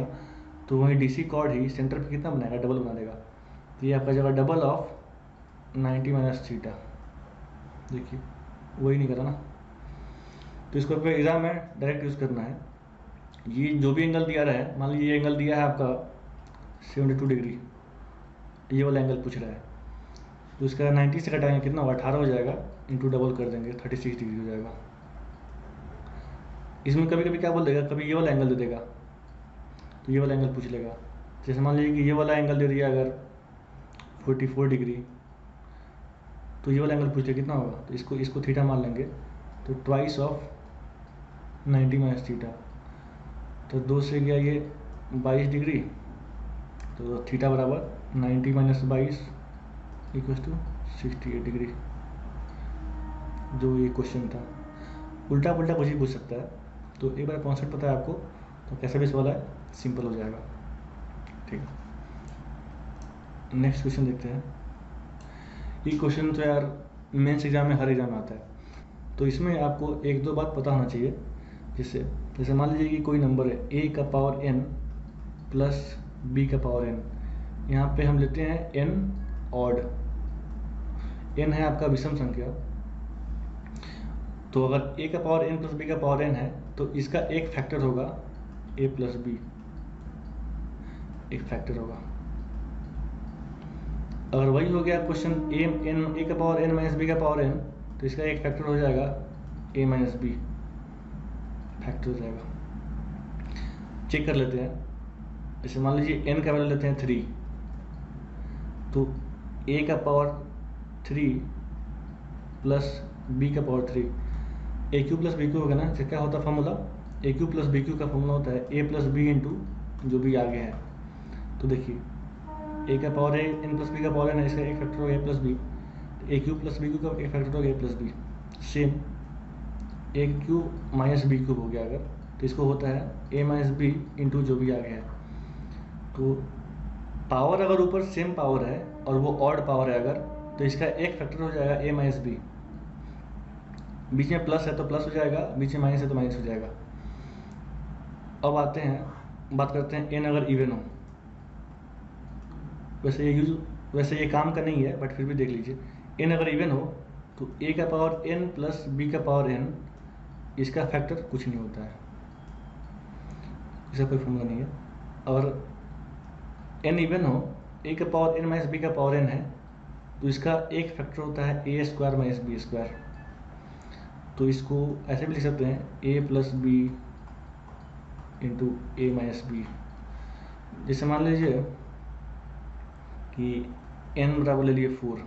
तो वही DC कॉर्ड ही सेंटर पे कितना बनाएगा? डबल बना देगा, तो ये आपका जगह डबल ऑफ 90 माइनस थीटा। देखिए वही नहीं करा ना, तो इसको आपको एग्जाम में डायरेक्ट यूज़ करना है। ये जो भी एंगल दिया रहा है, मान लीजिए ये एंगल दिया है आपका 72 डिग्री, ये वाला एंगल पूछ रहा है, तो इसका 90 से घटाएंगे कितना होगा? 18 हो जाएगा, इंटू डबल कर देंगे 36 डिग्री हो जाएगा। इसमें कभी कभी क्या बोल देगा, कभी ये वाला एंगल दे देगा, तो ये वाला एंगल पूछ लेगा। जैसे मान लीजिए कि ये वाला एंगल दे दिया अगर 44 डिग्री, तो ये वाला एंगल पूछ लिया कितना होगा, तो इसको थीटा मान लेंगे, तो ट्वाइस ऑफ 90 माइनस थीटा, तो 2 से गया ये 22 डिग्री, तो थीटा बराबर 90 माइनस 22 इक्वल टू 68 डिग्री। जो ये क्वेश्चन था, उल्टा पुल्टा कुछ भी पूछ सकता है, तो एक बार कॉन्सेप्ट पता है आपको तो कैसे भी सवाल है सिंपल हो जाएगा, ठीक है। नेक्स्ट क्वेश्चन देखते हैं। ये क्वेश्चन तो यार मेंस एग्जाम में हर एग्जाम में आता है, तो इसमें आपको एक दो बात पता होना चाहिए। जैसे मान लीजिए कि कोई नंबर है a का पावर n प्लस b का पावर n, यहाँ पे हम लेते हैं n ऑड, n है आपका विषम संख्या, तो अगर a का पावर n प्लस b का पावर n है तो इसका एक फैक्टर होगा a प्लस b, एक फैक्टर होगा। अगर वही हो गया क्वेश्चन a का पावर n माइनस b का पावर n, तो इसका एक फैक्टर हो जाएगा a माइनस b, फैक्टर हो जाएगा। चेक कर लेते हैं। जैसे मान लीजिए n का वैल्यू लेते हैं 3, तो a का पावर 3 प्लस b का power 3, a cube plus b cube होगा ना। इसका क्या होता है formula? a cube plus b cube का फॉर्मूला होता है a प्लस बी इंटू जो भी आगे है। तो देखिए a का पावर है n प्लस b का पावर है, इसका एक फैक्टर होगा a plus b, a cube plus b cube का एक फैक्टर होगा a plus b. Same a cube minus b cube हो गया अगर, तो इसको होता है a माइनस बी इंटू जो भी आगे है। तो पावर अगर ऊपर सेम पावर है और वो ऑड पावर है अगर, तो इसका एक फैक्टर हो जाएगा a माइनस बी। बीच में प्लस है तो प्लस हो जाएगा, बीच में माइनस है तो माइनस हो जाएगा। अब आते हैं बात करते हैं n अगर इवन हो। वैसे ये काम का नहीं है बट फिर भी देख लीजिए, n अगर इवन हो तो a का पावर n प्लस b का पावर n, इसका फैक्टर कुछ नहीं होता है, इसका कोई फॉर्मूला नहीं है। और n इवन हो, a का पावर n माइनस b का पावर n है, तो इसका एक फैक्टर होता है a square minus b square. तो इसको ऐसे भी लिख सकते हैं a plus b into a minus b. जैसे मान लीजिए कि n बराबर ले लिए 4,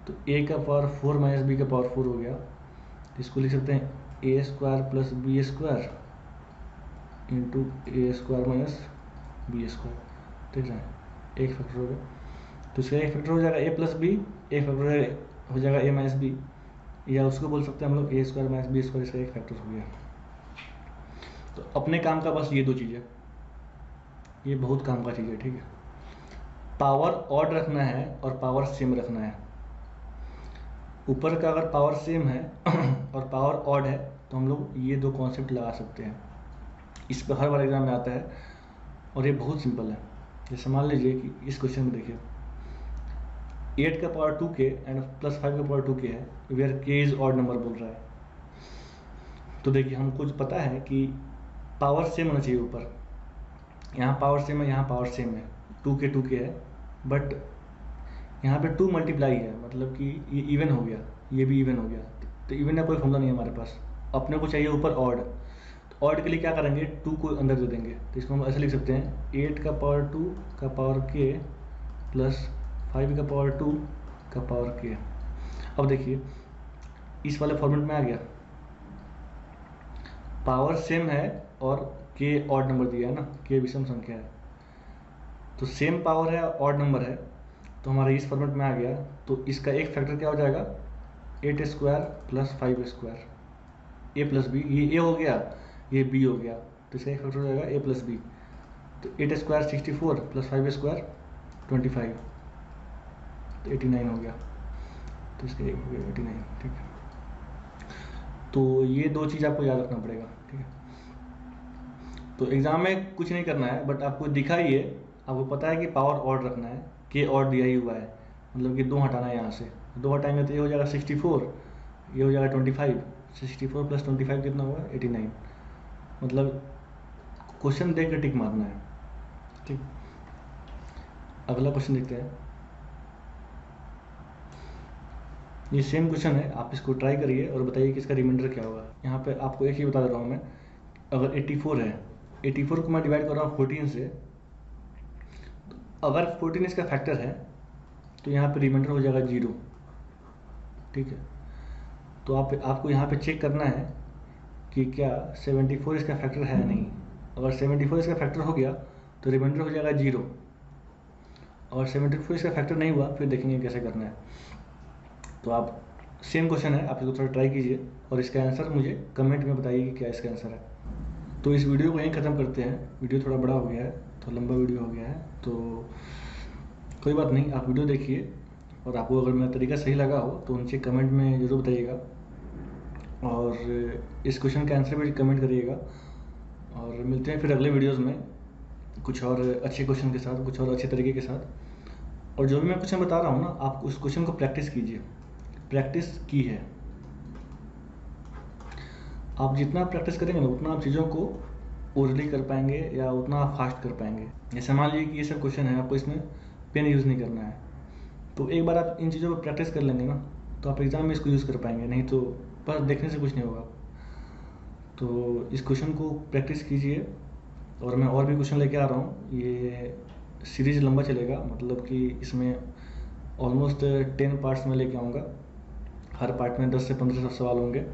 तो a का पावर 4 माइनस बी का पावर 4 हो गया, तो इसको लिख सकते हैं a square plus b square into a square minus b square, ठीक है। एक फैक्टर हो गया, तो इसका एक फैक्टर हो जाएगा a प्लस बी, एक फैक्टर हो जाएगा a माइनस बी, या उसको बोल सकते हैं हम लोग a square minus b square, इसका एक फैक्टर हो गया। तो अपने काम का बस ये दो चीज़ें, ये बहुत काम का चीज़ है, ठीक है। पावर ऑड रखना है और पावर सेम रखना है। ऊपर का अगर पावर सेम है और पावर ऑड है तो हम लोग ये 2 कॉन्सेप्ट लगा सकते हैं। इस पर हर बार एग्जाम में आता है और ये बहुत सिंपल है। जैसे मान लीजिए कि इस क्वेश्चन में देखिए 8 का पावर 2k एंड प्लस 5 का पावर 2k है, where k is odd number बोल रहा है। तो देखिए हमको पता है कि पावर सेम होना चाहिए ऊपर, यहाँ पावर सेम है, यहाँ पावर सेम है, 2k 2k है, बट यहाँ पे 2 मल्टीप्लाई है, मतलब कि ये इवन हो गया, ये भी इवन हो गया। तो इवन का कोई फॉर्मूला नहीं है हमारे पास, अपने को चाहिए ऊपर ऑड। तो ऑड के लिए क्या करेंगे, 2 को अंदर दे देंगे। तो इसको हम ऐसे लिख सकते हैं 8 का पावर 2 का पावर k प्लस 5 का पावर 2 का पावर k। अब देखिए इस वाले फॉर्मेट में आ गया, पावर सेम है और k ऑड नंबर दिया है ना, k विषम संख्या है, तो सेम पावर है ऑड नंबर है, तो हमारा इस फॉर्मेट में आ गया। तो इसका एक फैक्टर क्या हो जाएगा, 8 square plus 5 square, a plus B, ये a हो गया, ये b हो गया, तो इसका एक फैक्टर हो जाएगा a प्लस बी। तो 8 स्क्वायर 64 प्लस 5 स्क्वायर 25, तो 89 हो गया। तो इसका एक हो गया 89, ठीक है। तो ये 2 चीज़ आपको याद रखना पड़ेगा, ठीक है। तो एग्जाम में कुछ नहीं करना है, बट आपको दिखा ही है, आपको पता है कि पावर ऑड रखना है, के ऑड दिया ही हुआ है, मतलब कि 2 हटाना है यहाँ से, 2 हटाएंगे तो ये हो जाएगा 64, ये हो जाएगा 25, 64 प्लस 25 कितना होगा 89। मतलब क्वेश्चन देख कर टिक मारना है, ठीक। अगला क्वेश्चन देखते हैं। ये सेम क्वेश्चन है, आप इसको ट्राई करिए और बताइए कि इसका रिमाइंडर क्या होगा। यहाँ पे आपको एक ही बता दे रहा हूँ मैं, अगर 84 है, 84 को मैं डिवाइड कर रहा हूँ 14 से, तो अगर 14 इसका फैक्टर है तो यहाँ पे रिमाइंडर हो जाएगा 0, ठीक है। तो आपको यहाँ पे चेक करना है कि क्या 74 इसका फैक्टर है नहीं। अगर 74 इसका फैक्टर हो गया तो रिमाइंडर हो जाएगा 0, और 74 इसका फैक्टर नहीं हुआ फिर देखेंगे कैसे करना है। तो आप सेम क्वेश्चन है, आप इसको थोड़ा ट्राई कीजिए और इसका आंसर मुझे कमेंट में बताइए कि क्या इसका आंसर है। तो इस वीडियो को यहीं ख़त्म करते हैं, वीडियो थोड़ा बड़ा हो गया है, तो लंबा वीडियो हो गया है, तो कोई बात नहीं, आप वीडियो देखिए और आपको अगर मेरा तरीका सही लगा हो तो नीचे कमेंट में ज़रूर बताइएगा, और इस क्वेश्चन का आंसर भी कमेंट करिएगा। और मिलते हैं फिर अगले वीडियोज़ में कुछ और अच्छे क्वेश्चन के साथ, कुछ और अच्छे तरीके के साथ। और जो भी मैं क्वेश्चन बता रहा हूँ ना, आप उस क्वेश्चन को प्रैक्टिस कीजिए, प्रैक्टिस की है, आप जितना प्रैक्टिस करेंगे ना उतना आप चीज़ों को ओरली कर पाएंगे या उतना आप फास्ट कर पाएंगे। जैसे मान लीजिए कि ये सब क्वेश्चन है, आपको इसमें पेन यूज़ नहीं करना है, तो एक बार आप इन चीज़ों को प्रैक्टिस कर लेंगे ना तो आप एग्ज़ाम में इसको यूज़ कर पाएंगे, नहीं तो बस देखने से कुछ नहीं होगा। तो इस क्वेश्चन को प्रैक्टिस कीजिए, और मैं और भी क्वेश्चन लेके आ रहा हूँ। ये सीरीज़ लंबा चलेगा, मतलब कि इसमें ऑलमोस्ट 10 पार्ट्स में लेके आऊँगा, हर पार्ट में 10 से 15 सवाल होंगे,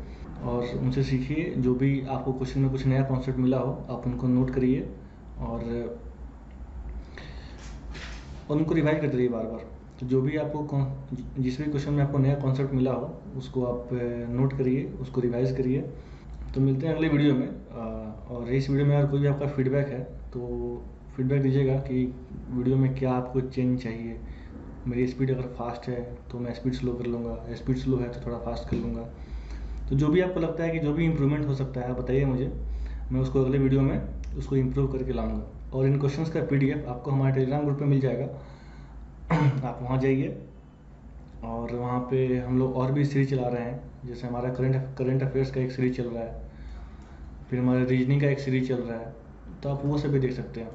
और उनसे सीखिए। जो भी आपको क्वेश्चन में कुछ नया कॉन्सेप्ट मिला हो आप उनको नोट करिए और उनको रिवाइज करते रहिए बार बार। तो जो भी आपको जिस भी क्वेश्चन में आपको नया कॉन्सेप्ट मिला हो उसको आप नोट करिए, उसको रिवाइज करिए। तो मिलते हैं अगले वीडियो में। और इस वीडियो में अगर कोई भी आपका फीडबैक है तो फीडबैक दीजिएगा कि वीडियो में क्या आपको चेंज चाहिए। मेरी स्पीड अगर फास्ट है तो मैं स्पीड स्लो कर लूँगा, स्पीड स्लो है तो थोड़ा फास्ट कर लूँगा। तो जो भी आपको लगता है कि जो भी इम्प्रूवमेंट हो सकता है बताइए मुझे, मैं उसको अगले वीडियो में उसको इम्प्रूव करके लाऊंगा। और इन क्वेश्चंस का PDF आपको हमारे टेलीग्राम ग्रुप पे मिल जाएगा, आप वहाँ जाइए। और वहाँ पे हम लोग और भी सीरीज चला रहे हैं, जैसे हमारा करंट अफेयर्स का एक सीरीज चल रहा है, फिर हमारे रीजनिंग का एक सीरीज चल रहा है, तो आप वो सब भी देख सकते हैं।